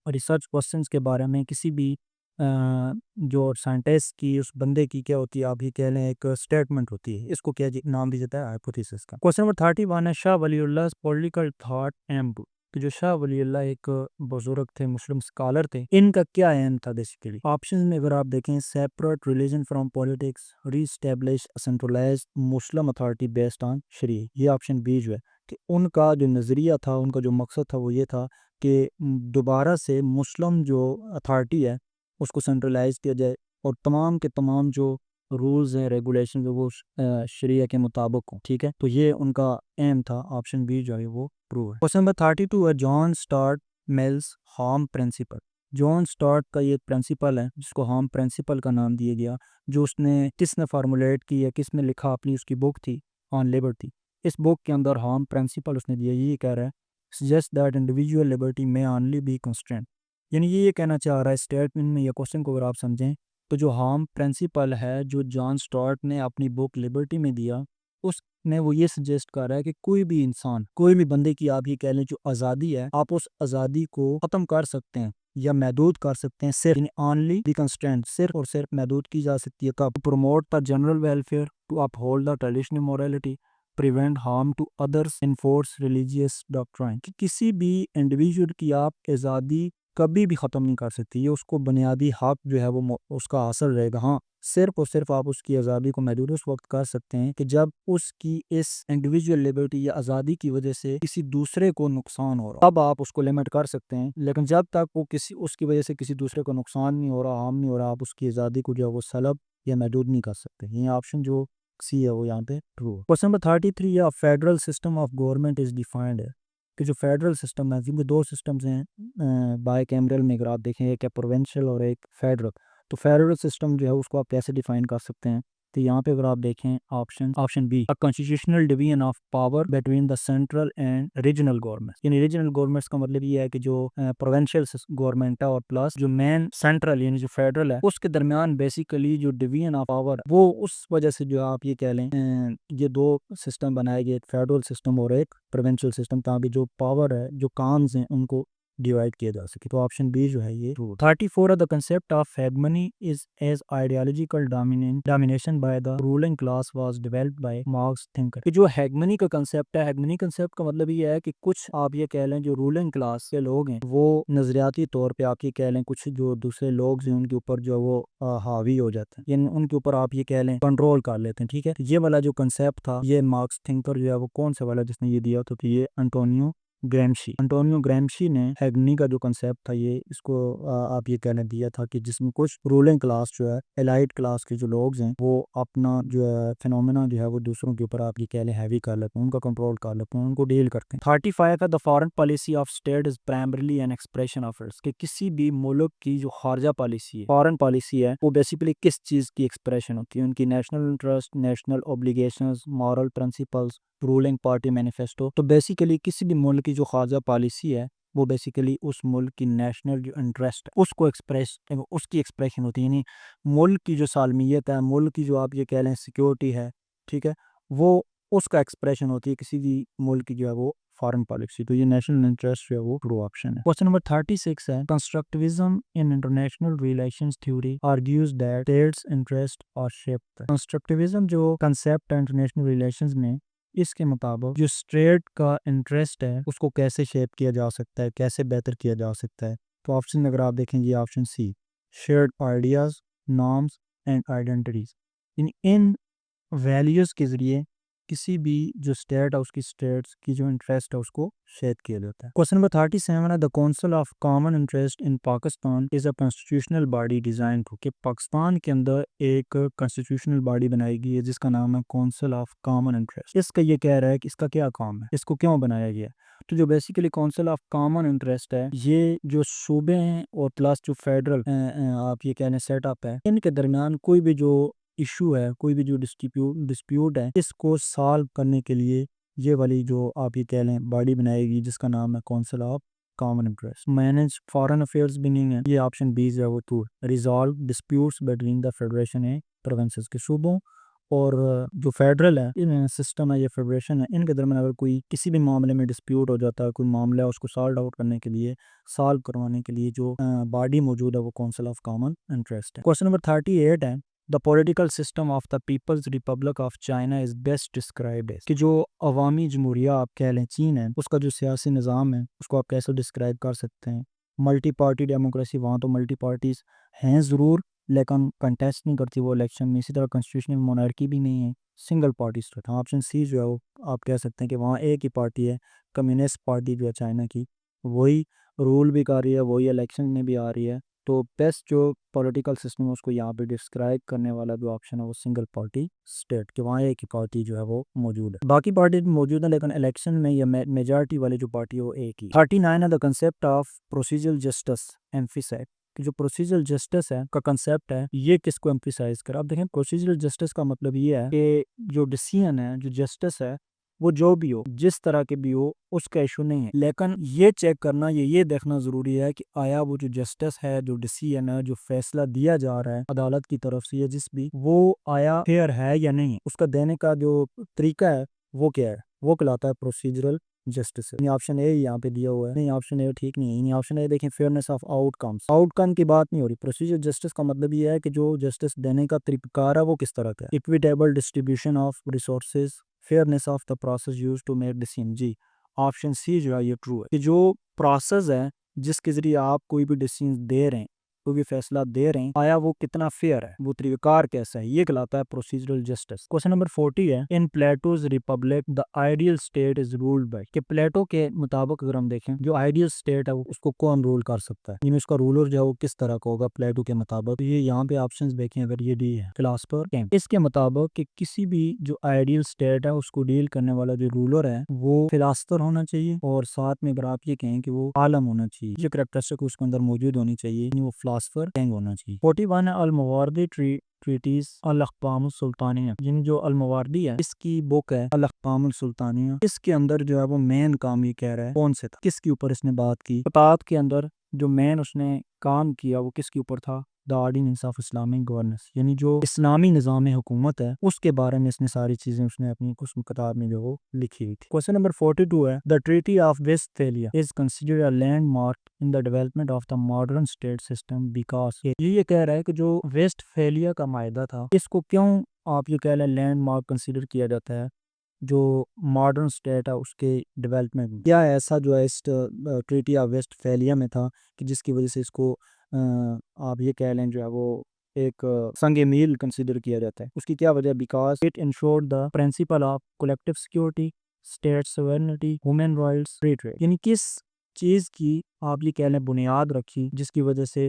रिसर्च क्वेश्चन के बारे में किसी भी जो साइंटिस्ट की उस बंदे की क्या होती है, आप ये कह लें एक स्टेटमेंट होती है, इसको क्या नाम दिया जाता है, हाइपोथेसिस का। क्वेश्चन नंबर 31 है Shah Waliullah political thought aim, तो जो शाह वलीउल्लाह एक बुजुर्ग थे, मुस्लिम स्कॉलर थे, इनका क्या एम था बेसिकली। ऑप्शन में अगर आप देखें separate religion from politics, reestablish centralised Muslim authority based on शरीय, ये ऑप्शन बी जो है कि उनका जो नज़रिया था, उनका जो मकसद था वो ये था कि दोबारा से मुस्लिम जो अथॉरिटी है उसको सेंट्रलाइज किया जाए और तमाम के तमाम जो रूल्स हैं रेगुलेशन वो शरिया के मुताबिक हो। ठीक है, तो ये उनका एम था, ऑप्शन बी जो है वो प्रूव है। क्वेश्चन नंबर 32 है John start mills harm principal. John start का ये प्रिंसिपल है जिसको हार्म प्रिंसिपल का नाम दिया गया, जो उसने किसने फार्मूलेट की है, किसने लिखा, अपनी उसकी बुक थी ऑन लिबर्टी। इस बुक के अंदर हार्म प्रिंसिपल उसने दिया, ये कह रहा है सजेस्ट दैट इंडिविजुअल लिबर्टी में ओनली बी कंस्ट्रेंट, यानी ये कहना चाह रहा है स्टेटमेंट में या क्वेश्चन को अगर आप समझें तो जो हार्म प्रिंसिपल है जो जॉन स्टुअर्ट ने अपनी बुक लिबर्टी में दिया, उसमें वो ये सजेस्ट कर रहा है कि कोई भी इंसान, कोई भी बंदे की आप ये कह लें जो आज़ादी है, आप उस आज़ादी को ख़त्म कर सकते हैं या महदूद कर सकते हैं, सिर्फ ऑनली दी कंस्टेंट, सिर्फ और सिर्फ महदूद की जा सकती है कब? Promote the general welfare, to uphold the traditional morality, prevent harm to others, enforce religious doctrine. कि किसी भी इंडिविजुअल की आप आज़ादी कभी भी ख़त्म नहीं कर सकती, ये उसको बुनियादी हक जो है वो उसका हासिल रहेगा। हाँ, सिर्फ और सिर्फ आप उसकी आज़ादी को महदूद उस वक्त कर सकते हैं कि जब उसकी इस इंडिविजुअल लिबर्टी या आज़ादी की वजह से किसी दूसरे को नुकसान हो रहा, अब आप उसको लिमिट कर सकते हैं। लेकिन जब तक वो उसकी वजह से किसी दूसरे को नुकसान नहीं हो रहा, हार्म नहीं हो रहा, आप उसकी आज़ादी को जो है वो सलब या महदूद नहीं कर सकते। ये ऑप्शन जो सी है वो यहाँ पे ट्रू है। क्वेश्चन नंबर 33, या federal system of government is defined है कि जो फेडरल सिस्टम है, क्योंकि दो सिस्टम्स हैं बाय कैमरल में, अगर आप देखें एक है प्रोविंशियल और एक फेडरल, तो फेडरल सिस्टम जो है उसको आप कैसे डिफाइन कर सकते हैं? तो यहाँ पे अगर आप देखें option B, a constitutional division of power between the central and regional government. यानी रीजनल गवर्नमेंट्स का मतलब ये है कि जो प्रोविंशियल गवर्नमेंट है और प्लस जो मेन सेंट्रल यानी जो फेडरल है, उसके दरमियान बेसिकली जो डिवीजन ऑफ पावर, वो उस वजह से जो आप ये कह लें ये दो सिस्टम बनाए गए, एक फेडरल सिस्टम और एक प्रोविंशियल सिस्टम, ताकि जो पावर है, जो काम्स हैं, उनको डिवाइड किया जा सके। तो ऑप्शन बी जो है ये true. 34, the concept of hegemony is as ideological domination by the ruling class was developed by Marx thinker. कि जो हेगमनी का कंसेप्ट है, हेगमनी कंसेप्ट का मतलब ये है कि कुछ आप ये कह लें जो रूलिंग क्लास के लोग हैं, वो नजरियाती तौर पे आप ये कह लें कुछ जो दूसरे लोग हैं उनके ऊपर जो वो हावी हो जाते हैं, यानी उनके ऊपर आप ये कह लें कंट्रोल कर लेते हैं। ठीक है, ये वाला जो कंसेप्ट था, ये मार्क्स थिंकर जो है वो कौन सा वाला जिसने ये दिया, तो ये एंटोनियो ग्रैम्शी ने हेगनी का जो कंसेप्ट था, ये इसको आप ये कहने दिया था कि जिसमें कुछ रूलिंग क्लास जो है, एलाइट क्लास के जो लोग हैं, वो अपना जो है फिनोमेना जो है वो दूसरों के ऊपर आप ये कह लें हैवी कर लेते हैं, उनका कंट्रोल कर लेते हैं, उनको डील करते हैं। 35 है, the foreign policy of state is primarily an expression of its. कि किसी भी मुल्क की जो खारजा पॉलिसी है, फॉरेन पॉलिसी है, वो बेसिकली किस चीज़ की एक्सप्रेशन होती है? उनकी national interest, national obligations, moral principles, ruling party manifesto. तो बेसिकली किसी भी मुल्क की जो खारजा पॉलिसी है, वो बेसिकली उस मुल्क की नेशनल जो इंटरेस्ट है उसको उसकी एक्सप्रेशन होती है। यानी मुल्क की जो सालमियत है, मुल्क की जो आप ये कह लें सिक्योरिटी है, ठीक है, वो उसका एक्सप्रेशन होती है किसी भी मुल्क की जो है वो फॉरेन पॉलिसी। तो ये नेशनल इंटरेस्ट जो है वो ट्रू ऑप्शन है। क्वेश्चन नंबर 36 है, constructivism in international relations theory argues that states interest are shaped. Constructivism जो कंसेप्ट है इंटरनेशनल रिलेशंस में, इसके मुताबिक जो स्टेट का इंटरेस्ट है उसको कैसे शेप किया जा सकता है, कैसे बेहतर किया जा सकता है? तो ऑप्शन अगर आप देखेंगे option C, shared ideas, norms and identities. इन वैल्यूज़ के ज़रिए किसी भी जो स्टेट है उसकी स्टेट्स की जो इंटरेस्ट है उसको शेयर किया जाता है। क्वेश्चन नंबर 37 है, the council of common interest in Pakistan is a constitutional body design to. कि पाकिस्तान के अंदर एक कॉन्स्टिट्यूशनल बॉडी बनाई गई है जिसका नाम है काउंसिल ऑफ कॉमन इंटरेस्ट। इसका ये कह रहा है कि इसका क्या काम है, इसको क्यों बनाया गया? तो जो basically council of common interest है, ये जो सूबे हैं और प्लस जो फेडरल आप ये कहने सेटअप है, इनके दरमियान कोई भी जो इशू है, कोई भी जो डिस्प्यूट है, इसको सॉल्व करने के लिए ये वाली जो आप ये कह लें बॉडी बनाएगी जिसका नाम है council of common interest. Manage foreign affairs भी नहीं है, ये ऑप्शन बी जो है वो to, resolve disputes between the federation and provinces के सूबों और जो फेडरल है इन सिस्टम है, ये फेडरेशन है, इनके दरमियान अगर कोई किसी भी मामले में डिस्प्यूट हो जाता है, कोई मामला है, उसको सॉल्व आउट करने के लिए, सॉल्व करवाने के लिए जो बॉडी मौजूद है वो काउंसिल ऑफ कॉमन इंटरेस्ट है। क्वेश्चन नंबर 38 है, the political system of the people's republic of China is best described as. कि जो अवामी जमहूरिया आप कह लें चीन है, उसका जो सियासी निज़ाम है उसको आप कैसे डिस्क्राइब कर सकते हैं? मल्टी पार्टी डेमोक्रेसी, वहाँ तो मल्टी पार्टीज हैं ज़रूर, लेकिन कंटेस्ट नहीं करती वो इलेक्शन में। इसी तरह कॉन्स्टिट्यूशनल मोनार्की भी नहीं है, सिंगल पार्टी स्टेट। हाँ, ऑप्शन सी जो है वो आप कह सकते हैं कि वहाँ एक ही पार्टी है, कम्युनिस्ट पार्टी जो है चाइना की, वही रूल भी कर रही है, वही इलेक्शन में भी आ रही है। तो बेस्ट जो पॉलिटिकल सिस्टम है उसको यहाँ पे डिस्क्राइब करने वाला जो ऑप्शन है वो सिंगल पार्टी स्टेट, के वहाँ एक ही पार्टी जो है वो मौजूद है, बाकी पार्टी मौजूद है लेकिन इलेक्शन में या मेजॉरिटी वाली जो पार्टी है वो एक ही। 39 है, the concept of procedural justice emphasise. कि जो प्रोसीजरल जस्टिस है का कंसेप्ट है, ये किसको एम्फिसाइज कर? आप देखें प्रोसीजरल जस्टिस का मतलब ये है कि जो डिसीजन है, जो जस्टिस है, वो जो भी हो, जिस तरह के भी हो, उसका इशू नहीं है, लेकिन ये चेक करना, ये देखना ज़रूरी है कि आया वो जो जस्टिस है, जो डिसीजन है, जो फैसला दिया जा रहा है अदालत की तरफ से या जिस भी, वो आया फेयर है या नहीं, उसका देने का जो तरीका है वो क्या है, वो कहलाता है प्रोसीजरल जस्टिस। ऑप्शन ए यहाँ पे दिया हुआ है, नहीं ऑप्शन ए ठीक नहीं है। ऑप्शन ए देखें, फेयरनेस ऑफ आउटकम्स, आउटकम की बात नहीं हो रही। प्रोसीजर जस्टिस का मतलब ये है कि जो जस्टिस देने का तरीकाकार है वो किस तरह का है। Equitable distribution of resources, fairness of the process use to make decision. जी, ऑप्शन सी जो है ये ट्रू है कि जो प्रोसेस है जिसके जरिए आप कोई भी डिसीजन दे रहे हैं, कोई भी फैसला दे रहे हैं, आया वो कितना फेयर है, वो तरीकाकार कैसा है, ये कहलाता है प्रोसीजरल जस्टिस। क्वेश्चन नंबर 40 है, in Plato's Republic the ideal state is ruled by, कि प्लेटो के मुताबिक अगर हम देखें जो आइडियल स्टेट है उसको कौन रूल कर सकता है, यानी उसका रूलर जो है वो किस तरह का होगा प्लेटो के मुताबिक। तो ये यहाँ पे ऑप्शंस देखें, अगर ये डी है फिलासफर कैंट, इसके मुताबिक कि किसी भी जो आइडियल स्टेट है उसको डील करने वाला जो रूलर है वो फिलासफर होना चाहिए, और साथ में अगर आप ये कहें कि वो आलम होना चाहिए, ये करेक्टरिस्टिक उसके अंदर मौजूद होनी चाहिए, यानी वो फिलासफर कैंग होना चाहिए। 41 है, अल-मवारदी ट्रीटीज अल-अक़वाम सुल्तानिया, यानी जो अल-मवारदी है इसकी बुक है अल-अक़वाम सुल्तानिया, इसके अंदर जो है वो मेन काम ये कह रहा है कौन से था, किसके ऊपर इसने बात की, बात के अंदर जो मेन उसने काम किया वो किसके ऊपर था, the ordinance of Islamic governance, यानी जो इस्लामी निज़ाम हुकूमत है उसके बारे में इसने सारी चीज़ें उसने अपनी कुछ किताब में जो वो लिखी हुई थी। क्वेश्चन नंबर 42 है, the treaty of Westphalia is considered a landmark in the development of the modern state system because, ये कह रहा है कि जो वेस्टफैलिया का मायदा था इसको क्यों आप ये कह लें लैंडमार्क कंसिडर किया जाता है जो मॉडर्न स्टेट है उसके डेवलपमेंट में, क्या ऐसा जो है इस ट्रीटी ऑफ वेस्टफैलिया में था कि जिसकी वजह से इसको आप ये कह लें जो है वो एक संग मील कंसिडर किया जाता है। उसकी क्या वजह, because it insured the principle of collective security, state sovereignty, human rights, free trade, यानी किस चीज़ की आप ये कह लें बुनियाद रखी जिसकी वजह से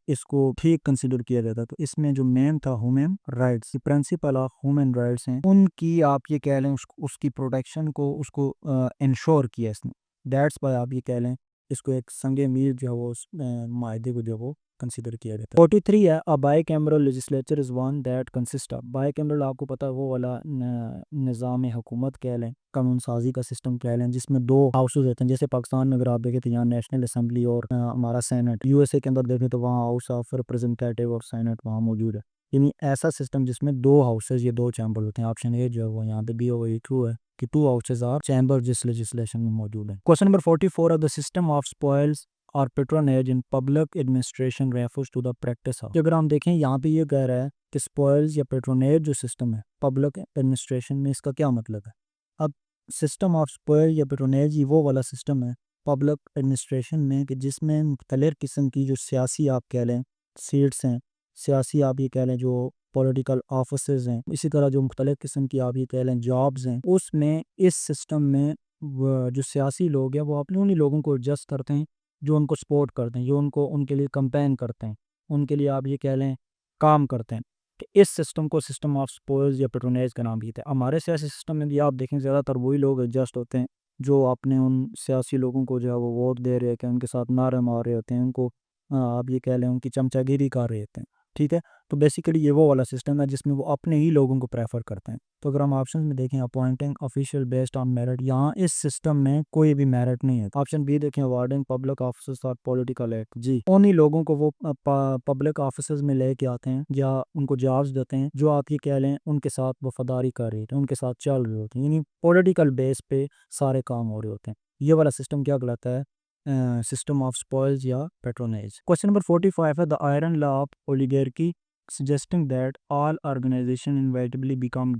इसको ठीक कंसिडर किया जाता है। तो इसमें जो मेन था human rights, principle of human rights हैं उनकी आप ये कह लें उसकी प्रोटेक्शन को उसको इंश्योर किया इसने, दैट्स वाई आप ये कह लें इसको एक संगे मील जो है वो उस मायदे को जो वो कंसिडर किया जाता है। 43 है, a bicameral legislature is one that consist of, bicameral आपको पता है वो वाला निज़ाम हुकूमत कह लें, कानून साजी का सिस्टम कह लें जिसमें दो हाउसेज होते हैं। जैसे पाकिस्तान में अगर आप देखें तो यहाँ नेशनल असम्बली और हमारा सेनेट, यूएसए के अंदर देखें तो वहाँ हाउस ऑफ रिप्रेजेंटेटिव और सेनेट वहाँ मौजूद है, यानी ऐसा सिस्टम जिसमें दो हाउसेज या दो चैम्बर होते हैं। ऑप्शन ए जो है वो यहाँ पे भी होगा, ये ट्रू है कि टू हाउसेज आर चैम्बर जिस लेजिस्लेशन में मौजूद है। Question number 44 of the system of spoils और patronage in public administration refers to the practice of, अगर हम देखें यहाँ पे ये कह रहा है कि स्पॉइल्स या पेट्रोनेज जो सिस्टम है पब्लिक एडमिनिस्ट्रेशन में, इसका क्या मतलब है। अब सिस्टम ऑफ स्पॉइल या पेट्रोनेज वो वाला सिस्टम है पब्लिक एडमिनिस्ट्रेशन में कि जिसमें मुख्तलिफ किस्म की जो सियासी आप कह लें सीट्स हैं, सियासी आप ये कह लें जो पॉलिटिकल ऑफिसर्स हैं, इसी तरह जो मुख्तलिफ किस्म की आप ये कह लें जॉब्स हैं, उसमें इस सिस्टम में जो सियासी लोग हैं वो अपने उन्हीं लोगों को एडजस्ट करते हैं जो उनको सपोर्ट करते हैं, जो उनको उनके लिए कंपेन करते हैं, उनके लिए आप ये कह लें काम करते हैं। कि इस सिस्टम को सिस्टम ऑफ स्पॉइल्स या पेट्रोनेज का नाम भी है। हमारे सियासी सिस्टम में भी आप देखें ज़्यादातर वही लोग एडजस्ट होते हैं जो अपने उन सियासी लोगों को जो है वो वोट दे रहे होते हैं, उनके साथ नारे मार रहे होते हैं, उनको आप ये कह लें उनकी चमचागिरी कर रहे होते हैं। ठीक है, तो बेसिकली ये वो वाला सिस्टम है जिसमें वो अपने ही लोगों को प्रेफर करते हैं। तो अगर हम ऑप्शन में देखें appointing official based on merit, यहाँ इस सिस्टम में कोई भी मेरिट नहीं है। ऑप्शन बी देखें अवार्डिंग पब्लिक ऑफिसर्स और पॉलिटिकल एक्ट, जी उन्हीं लोगों को वो पब्लिक ऑफिसर्स में लेके आते हैं या उनको जॉब्स देते हैं जो आप ये कह लें उनके साथ वफादारी कर रहे होते हैं, उनके साथ चल रहे होते हैं, यानी पॉलिटिकल बेस पे सारे काम हो रहे होते हैं। ये वाला सिस्टम क्या कहलाता है, सिस्टम ऑफ स्पॉइल्स या पेट्रोनेज। क्वेश्चन नंबर 45 है, the iron law of oligarchy suggesting that all organization inevitably become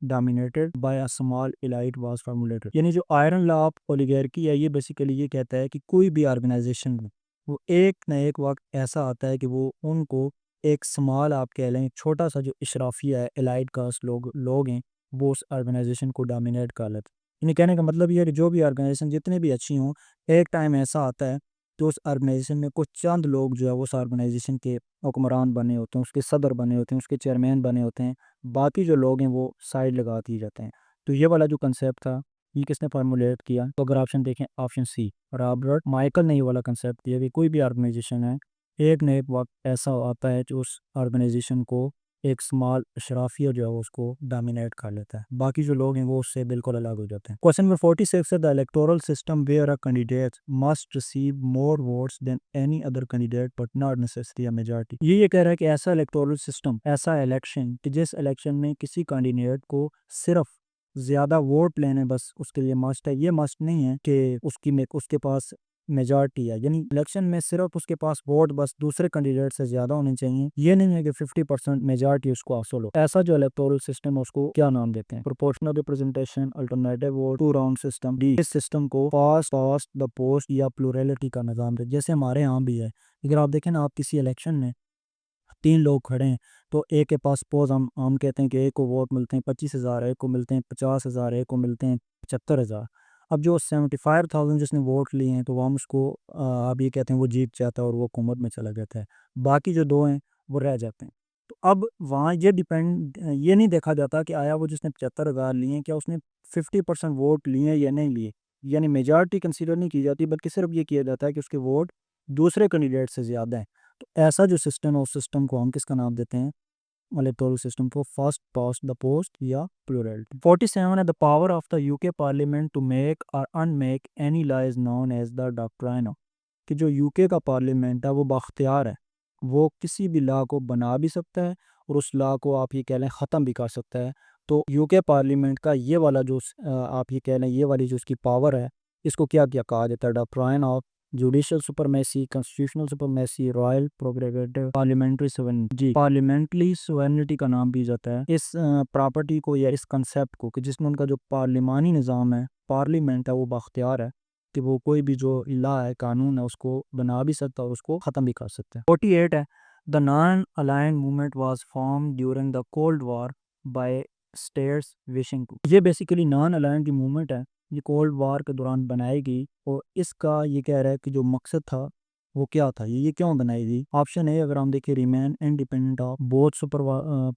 dominated by a small elite was formulated, यानी जो आयरन लॉ ऑफ ओलिगार्की है ये बेसिकली ये कहता है कि कोई भी ऑर्गेनाइजेशन में वो एक न एक वक्त ऐसा आता है कि वो उनको एक स्मॉल आप कह लें छोटा सा जो इशराफिया है एलाइट कास्ट लोग हैं वो उस ऑर्गेनाइजेशन को डोमिनेट कर लेते हैं। यानी कहने का मतलब ये है कि जो भी ऑर्गेनाइजेशन जितने भी अच्छी हों एक टाइम ऐसा आता है तो उस ऑर्गेनाइजेशन में कुछ चंद लोग जो है वो उस ऑर्गेनाइजेशन के हुक्मरान बने होते हैं, उसके सदर बने होते हैं, उसके चेयरमैन बने होते हैं, बाकी जो लोग हैं वो साइड लगा दिए जाते हैं। तो ये वाला जो कंसेप्ट था ये किसने फार्मूलेट किया, तो अगर ऑप्शन देखें ऑप्शन सी रॉबर्ट माइकल ने ये वाला कंसेप्ट दिया कि कोई भी ऑर्गेनाइजेशन है एक न एक वक्त ऐसा आता है जो उस ऑर्गेनाइजेशन को एक स्मॉल अशराफिया जो है वो उसको डोमिनेट कर लेता है, बाकी जो लोग हैं वो उससे बिल्कुल अलग हो जाते हैं। क्वेश्चन नंबर 46 है the electoral system where a candidate must receive more votes than any other candidate but not necessary a majority. ये कह रहा है कि ऐसा इलेक्टोरल सिस्टम, ऐसा इलेक्शन कि जिस इलेक्शन में किसी कैंडिडेट को सिर्फ ज़्यादा वोट लेने बस उसके लिए मस्ट है। ये मस्ट नहीं है कि उसके पास मेजॉरिटी है, यानी इलेक्शन में सिर्फ उसके पास वोट बस दूसरे कैंडिडेट से ज़्यादा होने चाहिए। ये नहीं है कि 50% मेजॉरिटी उसको हासिल हो। ऐसा जो इलेक्टोरल सिस्टम है उसको क्या नाम देते हैं? Proportional representation, alternative vote, two round system. D, इस सिस्टम को फास्ट पास्ट द पोस्ट या प्लूरलिटी का निज़ाम देते, जैसे हमारे यहाँ भी है। अगर आप देखें ना, आप किसी इलेक्शन में 3 लोग खड़े हैं तो एक के पास सपोज हम कहते हैं कि एक को वोट मिलते हैं 25,000, एक को मिलते हैं 50,000, एक को मिलते हैं 75,000। अब जो 75,000 जिसने वोट लिए हैं तो वो हम उसको आप ये कहते हैं वो जीत जाता है और वो हुकूमत में चला जाता है। बाकी जो 2 हैं वो रह जाते हैं। तो अब वहाँ ये नहीं देखा जाता कि आया वो जिसने 75,000 लिए हैं क्या उसने 50% वोट लिए या नहीं लिए, यानी मेजॉरिटी कंसीडर नहीं की जाती, बल्कि सिर्फ ये किया जाता है कि उसके वोट दूसरे कैंडिडेट से ज़्यादा हैं। तो ऐसा जो सिस्टम है उस सिस्टम को हम किसका नाम देते हैं? इलेक्टोरल सिस्टम को फर्स्ट पास्ट द पोस्ट या प्लूरलिटी। 47 है the power of the UK parliament to make और unmake any law is known as the doctrine, कि जो यूके का पार्लियामेंट है वो बाख्तियार है, वो किसी भी लॉ को बना भी सकता है और उस लॉ को आप ये कह लें ख़त्म भी कर सकता है। तो यूके पार्लियामेंट का ये वाला जो आप ये कह लें ये वाली जो उसकी पावर है, इसको क्या क्या कहा जाता है? Doctrine of judicial supremacy, constitutional supremacy, royal prerogative, parliamentary sovereignty. जी, पार्लियामेंट्री सोवेरेनिटी का नाम भी जाता है इस प्रॉपर्टी को या इस कंसेप्ट को कि जिसमें उनका जो पार्लिमानी निज़ाम है, पार्लियामेंट है, वो बाख्तियार है कि वो कोई भी जो लॉ है, कानून है, उसको बना भी सकता है और उसको ख़त्म भी कर सकता है। 48 है the non aligned movement was form during the cold war by states wishing to. ये बेसिकली नॉन अलाइंड की मूवमेंट है, ये कोल्ड वार के दौरान बनाई गई और इसका ये कह रहा है कि जो मकसद था वो क्या था, ये क्यों बनाई गई? ऑप्शन ए अगर हम देखें, remain independent of both super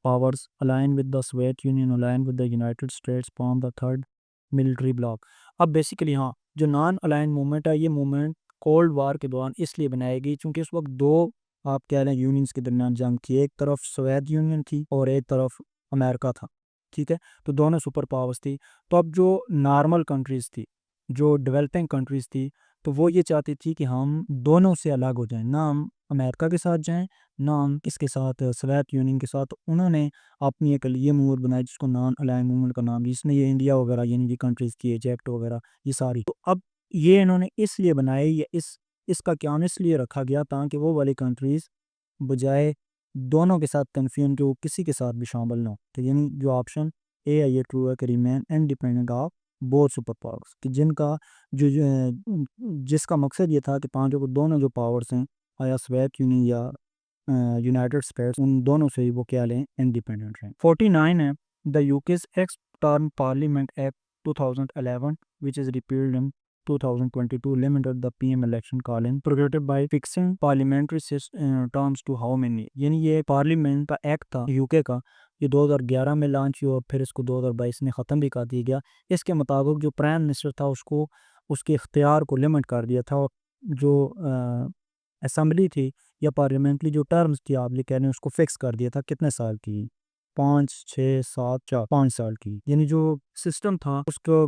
powers, align with the Soviet union, align with the United states, form the third military block. अब बेसिकली हाँ, जो नॉन अलाइन मूवमेंट है ये मूवमेंट कोल्ड वार के दौरान इसलिए बनाई गई क्योंकि उस वक्त 2 आप कह लें यूनियंस के दरमियान जंग थी। एक तरफ सोवियत यूनियन थी और एक तरफ अमेरिका था, ठीक है? तो दोनों सुपर पावर्स थी। तो अब जो नॉर्मल कंट्रीज़ थी, जो डेवलपिंग कंट्रीज़ थी, तो वो ये चाहती थी कि हम दोनों से अलग हो जाएँ, ना हम अमेरिका के साथ जाएँ, ना हम इसके साथ सोवियत यूनियन के साथ। तो उन्होंने अपनी एक ये मूवमेंट बनाई जिसको नॉन अलाइंड मूवमेंट का नाम, जिसमें ये इंडिया वगैरह यानी ये कंट्रीज़ की इजिप्ट वगैरह ये सारी। तो अब ये इन्होंने इसलिए बनाई या इसका क्याम इसलिए रखा गया ताकि वो वाली कंट्रीज़ बजाय दोनों के साथ कन्फ्यूजन के वो किसी के साथ भी शामिल ना हो। तो यानी जो ऑप्शन ए है ये ट्रू है कि remain independent of both super powers, कि जिनका जिसका मकसद ये था कि पांचों को दोनों जो पावर्स हैं, या सोवियत यूनियन या यूनाइटेड स्टेट्स, उन दोनों से ही वो क्या लें, इंडिपेंडेंट रहें। 49 है the UK's x term parliament act 2011 which is repealed in 2022 limited the PM election calling prohibited by fixing parliamentary terms to how many, यानी ये पार्लियामेंट का एक्ट था यूके का, ये 2011 में लॉन्च हुआ और फिर इसको 2022 में ख़त्म भी कर दिया गया। इसके मुताबिक जो प्राइम मिनिस्टर था उसको उसके इख्तियार को लिमिट कर दिया था और जो असम्बली थी या पार्लियामेंट्री जो टर्म्स थी आप ये कह रहे हैं उसको फिक्स कर दिया था कितने साल की, 5, 6, 7, 4, 5 साल की। यानी जो सिस्टम था उसको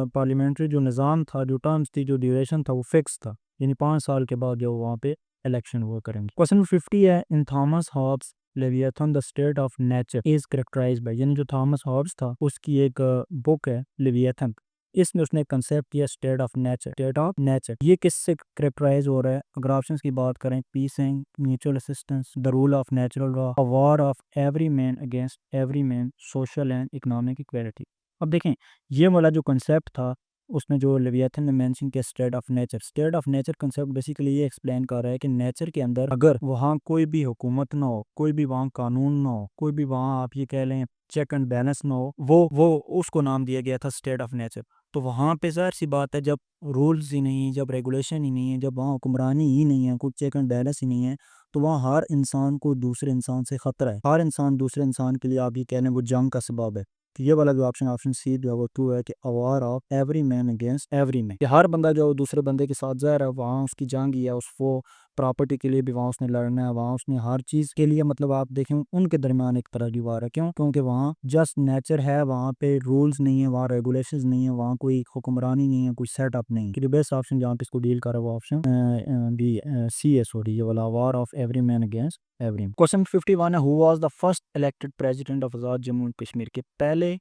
पार्लियामेंट्री जो निज़ाम था, जो टर्म्स थी, जो ड्यूरेशन था वो फिक्स था, यानी 5 साल के बाद जो वहाँ पे इलेक्शन हुआ करेंगे। क्वेश्चन 50 है in Thomas Hobbes Leviathan the state of nature is characterised by, यानी जो थॉमस हॉब्स था उसकी एक बुक है लेविएथन, इसमें उसने कंसेप्ट किया state of nature. State of nature ये किससे करेक्टराइज हो रहा है? अगर ऑप्शंस की बात करें, peace and mutual assistance, the rule of natural law, a war of every man against every man, social and economic equality. अब देखें ये वाला जो कंसेप्ट था उसमें जो लेविएथन ने मेंशन किया state of nature, state of nature concept basically ये एक्सप्लेन कर रहा है कि नेचर के अंदर अगर वहाँ कोई भी हुकूमत ना हो, कोई भी वहाँ कानून ना हो, कोई भी वहाँ आप ये कह लें चेक एंड बैलेंस ना हो, वो उसको नाम दिया गया था स्टेट ऑफ नेचर। तो वहाँ पे ज़ाहिर सी बात है जब रूल्स ही नहीं, जब रेगुलेशन ही नहीं है, जब वहाँ हुक्मरानी ही नहीं है, कुछ चेक एंड बैलेंस ही नहीं है, तो वहाँ हर इंसान को दूसरे इंसान से ख़तरा है, हर इंसान दूसरे इंसान के लिए आप ये कह लें वो जंग का सबब है। तो ये वाला जो ऑप्शन सी जो है वो ट्रू है कि a war of every man against every man, कि हर बंदा जो दूसरे बंदे के साथ ज़ाहिर है वहाँ उसकी जंग ही है, उस वो प्रॉपर्टी के लिए भी वहाँ उसने लड़ना है, वहाँ उसने हर चीज़ के लिए मतलब आप देखें उनके दरमियान एक तरह की वार है। क्यों? क्योंकि वहाँ जस्ट नेचर है, वहाँ पे रूल्स नहीं है, वहाँ रेगुलेशंस नहीं है, वहाँ कोई हुक्मरानी नहीं है, कोई सेटअप नहीं है। बेस्ट ऑप्शन जहाँ पे इसको डील कर रहा है वो ऑप्शन बी सी है, सॉरी, ये वाला war of every man against every. Question 51 है, who was the first elected president of Azad Jammu and Kashmir के पहले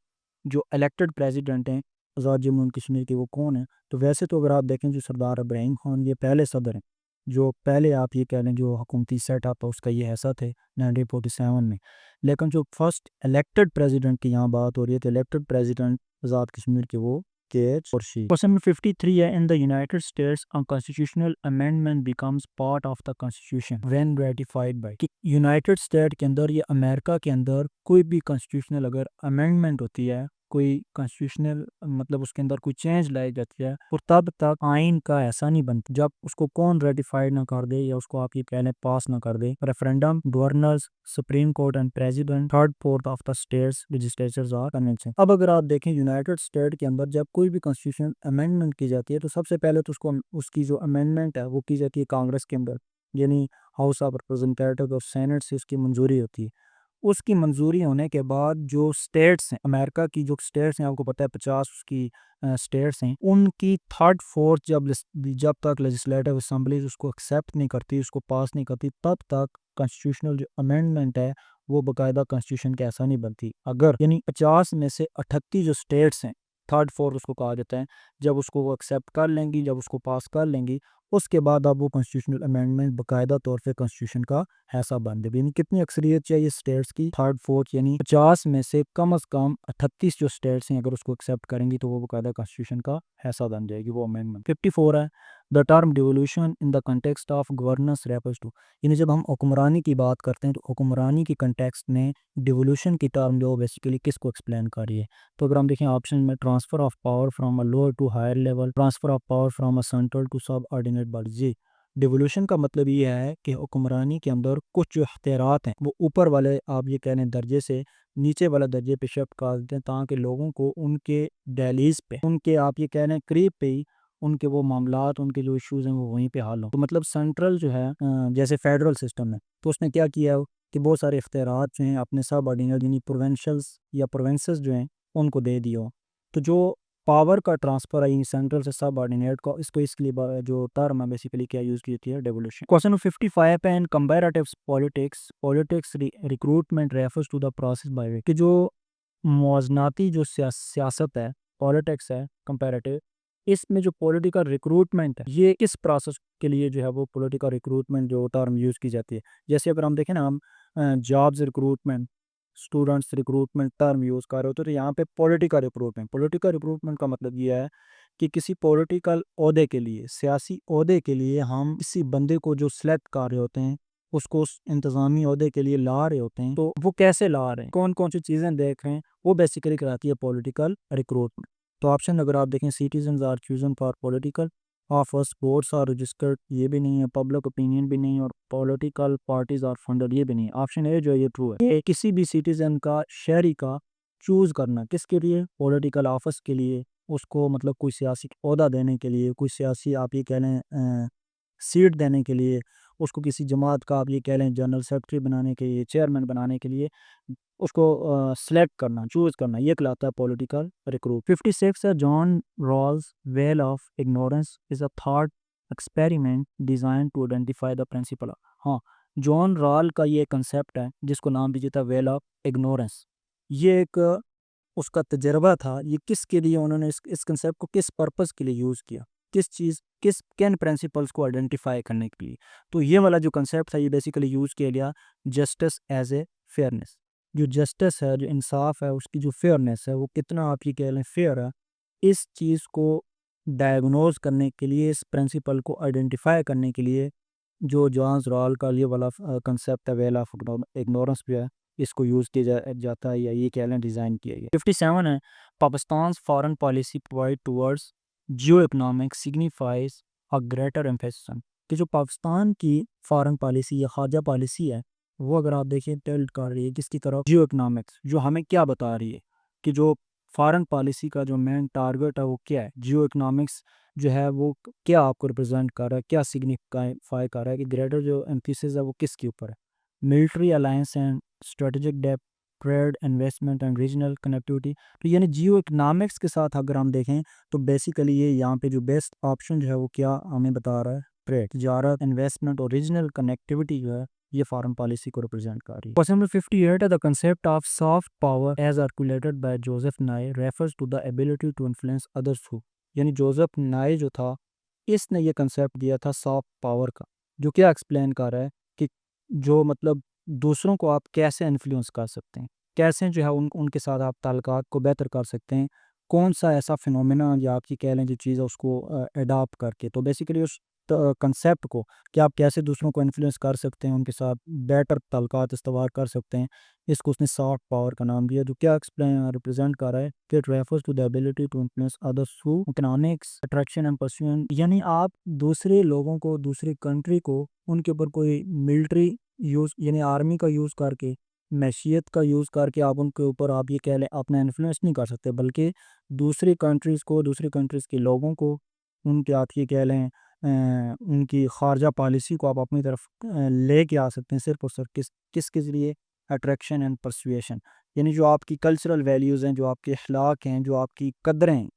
जो इलेक्टेड प्रेसिडेंट हैं आज़ाद जम्मू एंड कश्मीर के, वो कौन है? तो वैसे तो अगर आप देखें जो सरदार इब्राहिम खान ये पहले सदर हैं, जो पहले आप ये कह लें जो हुकूमती सेटअप है उसका ये ऐसा थे 1947 में। लेकिन जो फर्स्ट इलेक्टेड प्रेसिडेंट की यहाँ बात हो रही है, तो इलेक्टेड प्रेसिडेंट आज़ाद कश्मीर के वो KH खुर्शीद। क्वेश्चन नंबर 53 है, in the United States a constitutional amendment becomes part of the constitution when ratified by. United State के अंदर या अमेरिका के अंदर कोई भी कॉन्स्टिट्यूशनल अगर अमेंडमेंट होती है, कोई कॉन्स्टिट्यूशनल मतलब उसके अंदर कोई चेंज लाई जाती है, और तब तक आइन का ऐसा नहीं बनता जब उसको कौन रेटिफाइड ना कर दे या उसको आप ये कह लें पास ना कर दे। Referendum, governors, Supreme Court and president, third fourth of the states legislatures or convention. अब अगर आप देखें यूनाइटेड स्टेट के अंदर जब कोई भी कॉन्स्टिट्यूशन अमेंडमेंट की जाती है तो सबसे पहले तो उसको उसकी जो अमेंडमेंट है वो की जाती है कांग्रेस के अंदर, यानी हाउस ऑफ रिप्रेजेंटेटिव और सेनेट से उसकी मंजूरी होती है। उसकी मंजूरी होने के बाद जो स्टेट्स हैं, अमेरिका की जो स्टेट्स हैं, आपको पता है 50 उसकी स्टेट्स हैं, उनकी थर्ड फोर्थ जब तक लेजिस्लेटिव असेंबली उसको एक्सेप्ट नहीं करती, उसको पास नहीं करती, तब तक कॉन्स्टिट्यूशनल जो अमेंडमेंट है वो बाकायदा कॉन्स्टिट्यूशन के ऐसा नहीं बनती। अगर यानी 50 में से 38 जो स्टेट्स हैं, थर्ड फोर्थ उसको कहा जाता है, जब उसको वो एक्सेप्ट कर लेंगी, जब उसको पास कर लेंगी, उसके बाद अब वो कॉन्स्टिट्यूशनल अमेंडमेंट बाकायदा तौर पे कॉन्स्टिट्यूशन का हिस्सा बन जाए। यानी कितनी अक्सरियत चाहिए स्टेट्स की? थर्ड फोर्थ, यानी 50 में से कम अज़ कम 38 जो स्टेट्स हैं अगर उसको एक्सेप्ट करेंगी तो वो बाकायदा कॉन्स्टिट्यूशन का हिस्सा बन जाएगी वो अमेंडमेंट। 54 है, the term devolution in the context of governance refers to. यानी जब हम हुक्मरानी की बात करते हैं तो हुक्मरानी की कंटेक्स्ट में डिवोल्यूशन की टर्म जो बेसिकली किसको एक्सप्लेन कर रही है? तो अगर हम देखें ऑप्शन में, transfer of power from a lower to higher level, transfer of power from a central to subordinate body. जी, डिवोल्यूशन का मतलब ये है कि हुक्मरानी के अंदर कुछ जो अख्तियारात हैं वो ऊपर वाले आप ये कह लें दर्जे से नीचे वाला दर्जे पे शिफ्ट कर देते हैं, ताकि लोगों को उनके दहलीज पे, उनके आप ये कह लें करीब पे ही उनके वो मामलात, उनके जो इश्यूज हैं वो वहीं पे हल हो। तो मतलब सेंट्रल जो है जैसे फेडरल सिस्टम है, तो उसने क्या किया है कि बहुत सारे इख्तियारात जो हैं अपने सब ऑर्डिनल यानी प्रोवेंशल्स या प्रोवेंसेस जो हैं उनको दे दिया। तो जो पावर का ट्रांसफर है सेंट्रल से सब ऑर्डिनेट को, इसको इसके लिए जो टर्म है बेसिकली क्या यूज़ की जाती है? डेवोल्यूशन। क्वेश्चन 55 पे, in comparative politics, politics recruitment refers to the process by way, कि जो मौजनाती जो सियासत है, पॉलिटिक्स है कंपैरेटिव, इसमें जो पॉलिटिकल रिक्रूटमेंट है ये किस प्रोसेस के लिए जो है वो पॉलिटिकल रिक्रूटमेंट जो टर्म यूज़ की जाती है? जैसे अगर हम देखें ना, हम jobs recruitment, students recruitment term use कर रहे होते हैं, तो यहाँ पे पॉलिटिकल रिक्रूटमेंट का मतलब ये है कि किसी पॉलिटिकल ओहदे के लिए, सियासी ओहदे के लिए हम किसी बंदे को जो सिलेक्ट कर रहे होते हैं, उसको उस इंतज़ामी ओहदे के लिए ला रहे होते हैं, तो वो कैसे ला रहे हैं, कौन कौन सी चीज़ें देख रहे हैं, वो बेसिकली कराती है पॉलिटिकल रिक्रूटमेंट। तो ऑप्शन अगर आप देखें, citizen are chosen for political, offices, voters are registered, ये भी नहीं है, पब्लिक ओपिनियन भी नहीं, और पॉलिटिकल पार्टीज आर फंडेड, ये भी नहीं है। ऑप्शन ए जो है ये ट्रू है। ये किसी भी सिटीजन का, शहरी का चूज करना किसके लिए? पॉलिटिकल ऑफिस के लिए, उसको मतलब कोई सियासी ओहदा देने के लिए, कोई सियासी आप ये कह लें सीट देने के लिए, उसको किसी जमात का आप ये कह लें जनरल सेक्रेटरी बनाने के लिए, चेयरमैन बनाने के लिए, उसको सेलेक्ट करना, चूज करना, ये कहलाता है पॉलिटिकल रिक्रूट। 56 है, John Rawls veil of ignorance is a thought experiment design to identify the principle. हाँ, जॉन रॉल का ये कंसेप्ट है जिसको नाम दीजिए था वेल ऑफ इग्नोरेंस। ये एक उसका तजर्बा था, ये किसके लिए उन्होंने इस कंसेप्ट को किस पर्पस के लिए यूज़ किया, किस चीज़, किन प्रिंसिपल्स को आइडेंटिफाई करने के लिए। तो ये वाला जो कंसेप्ट था ये बेसिकली यूज़ किया गया जस्टिस एज ए फेयरनेस। जो जस्टिस है, जो इंसाफ है, उसकी जो फेयरनेस है वो कितना आप ये कह लें फेयर है, इस चीज़ को डायग्नोज करने के लिए, इस प्रिंसिपल को आइडेंटिफाई करने के लिए जो जॉन रॉल का ये वाला कंसेप्ट है वेल ऑफ इग्नोरेंस भी है, इसको यूज़ किया जाता है या ये कह लें डिज़ाइन किया गया। 57 है, Pakistan foreign policy provide towards Jio economic signifies a greater emphasis, कि जो पाकिस्तान की फॉरेन पॉलिसी या खारजा पॉलिसी है वो अगर आप देखें टिल्ट कर रही है किसकी तरफ? जियो इकनॉमिक्स। जो हमें क्या बता रही है कि जो फॉरेन पॉलिसी का जो मेन टारगेट है वो क्या है? जियो इकनॉमिक्स जो है वो क्या आपको रिप्रेजेंट कर रहा है, क्या सिग्निफाई कर रहा है कि ग्रेटर जो एम्फेसिस है वो किसके ऊपर है। Military alliance and strategic depth, trade, investment and regional connectivity. तो यानी जियो इकोनॉमिक्स के साथ अगर हम देखें तो बेसिकली ये यहाँ पे जो बेस्ट ऑप्शन जो है वो क्या हमें बता रहा है, ट्रेड, तजारत, इन्वेस्टमेंट और रीजनल कनेक्टिविटी जो है ये फॉरेन पॉलिसी को रिप्रेजेंट कर रही है। क्वेश्चन नंबर 58 है, the concept of soft power as articulated by Joseph Nye refers to the ability to influence others through. यानी जोसेफ नाई जो था इसने ये कंसेप्ट दिया था सॉफ्ट पावर का, जो क्या एक्सप्लेन कर रहा है कि जो मतलब दूसरों को आप कैसे इन्फ्लुएंस कर सकते हैं, कैसे जो है उनके साथ आप ताल्लुकात को बेहतर कर सकते हैं, कौन सा ऐसा फिनोमेना या आपकी कह लें जो चीज़ है उसको अडॉप्ट करके। तो बेसिकली उस कंसेप्ट को कि आप कैसे दूसरों को इन्फ्लुएंस कर सकते हैं, उनके साथ बेटर ताल्लुकात इस्तवार कर सकते हैं, इसको उसने सॉफ्ट पावर का नाम दिया, जो क्या एक्सप्लेन रिप्रेजेंट कर रहा है कि it refers to the ability to influence others through economics, attraction and persuasion. यानी आप दूसरे लोगों को, दूसरी कंट्री को, उनके ऊपर कोई मिलिट्री यूज़ यानी आर्मी का यूज़ करके, मैशियत का यूज़ करके आप उनके ऊपर आप ये कह लें अपना इन्फ्लुएंस नहीं कर सकते, बल्कि दूसरी कंट्रीज़ को, दूसरी कंट्रीज़ के लोगों को, उनके आप ये कह लें उनकी खारजा पॉलिसी को आप अपनी तरफ लेके आ सकते हैं, सिर्फ और सिर्फ किसके ज़रिए, अट्रैक्शन एंड परसुएशन। यानी जो आपकी कल्चरल वैल्यूज़ हैं, जो आपके अखलाक हैं, जो आपकी कदरें हैं,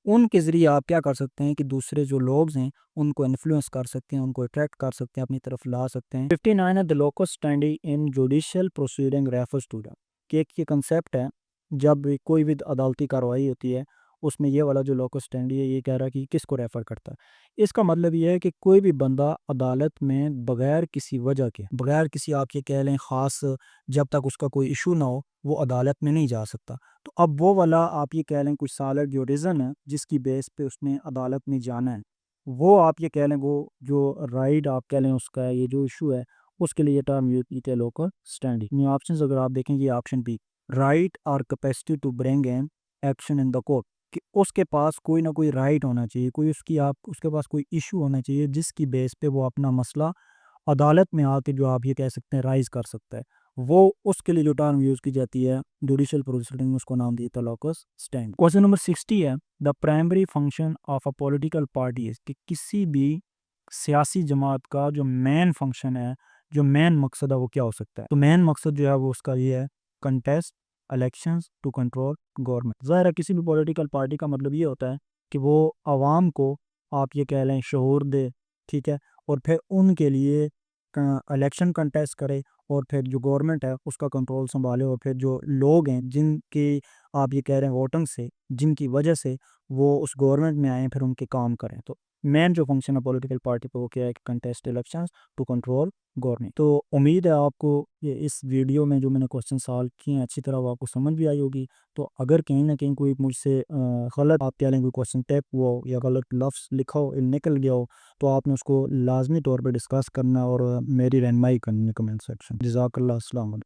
उनके ज़रिए आप क्या कर सकते हैं कि दूसरे जो लोग हैं उनको इन्फ्लुएंस कर सकते हैं, उनको अट्रैक्ट कर सकते हैं, अपनी तरफ ला सकते हैं। 59 है, the locus standi in judicial proceeding refers to the, कि एक ये कंसेप्ट है जब भी कोई भी अदालती कार्रवाई होती है उसमें ये वाला जो लोकस स्टैंडी है ये कह रहा है कि किसको रेफ़र करता है। इसका मतलब ये है कि कोई भी बंदा अदालत में बगैर किसी वजह के, बगैर किसी आप ये कह लें ख़ास, जब तक उसका कोई इशू ना हो वो अदालत में नहीं जा सकता। तो अब वो वाला आप ये कह लें कुछ सॉलिड जो रीज़न है जिसकी बेस पे उसने अदालत में जाना है, वो आप ये कह लें वो जो राइट आप कह लें उसका है, ये जो इशू है उसके लिए टर्म यूज की है लोकल स्टैंडिंग। ऑप्शन अगर आप देखेंगे ऑप्शन बी, राइट और capacity to bring an action in the court, कि उसके पास कोई ना कोई राइट होना चाहिए, कोई उसकी आप उसके पास कोई इशू होना चाहिए जिसकी बेस पे वो अपना मसला अदालत में आके जो आप ये कह सकते हैं राइज कर सकता है। वो उसके लिए जो टर्म यूज़ की जाती है जुडिशियल प्रोसीडिंग, उसको नाम दिया था लोकस स्टैंड। क्वेश्चन नंबर 60 है, the primary function of a political party is, कि किसी भी सियासी जमात का जो मेन फंक्शन है, जो मेन मकसद है वो क्या हो सकता है। तो मेन मकसद जो है वो उसका ये है, contest elections to control government. ज़ाहिर है किसी भी पॉलिटिकल पार्टी का मतलब ये होता है कि वो आवाम को आप ये कह लें शऊर दे, ठीक है, और फिर उनके लिए इलेक्शन कंटेस्ट करे, और फिर जो गवर्नमेंट है उसका कंट्रोल संभाले, और फिर जो लोग हैं जिनके आप ये कह रहे हैं वोटिंग से, जिनकी वजह से वो उस गवर्नमेंट में आए फिर उनके काम करें। तो मेन जो फंक्शन है पॉलिटिकल पार्टी पे वो क्या है कि contest elections to control government. तो उम्मीद है आपको ये इस वीडियो में जो मैंने क्वेश्चन सॉल्व किए हैं अच्छी तरह वो आपको समझ भी आई होगी। तो अगर कहीं ना कहीं कोई मुझसे गलत आप कह लें कोई क्वेश्चन टैप हुआ हो या गलत लफ्ज़ लिखा हो, निकल गया हो, तो आपने उसको लाजमी तौर पर डिस्कस करना और मेरी रहनुमाई करनी है कमेंट सेक्शन। जज़ाकल्लाह, अस्सलाम वालेकुम।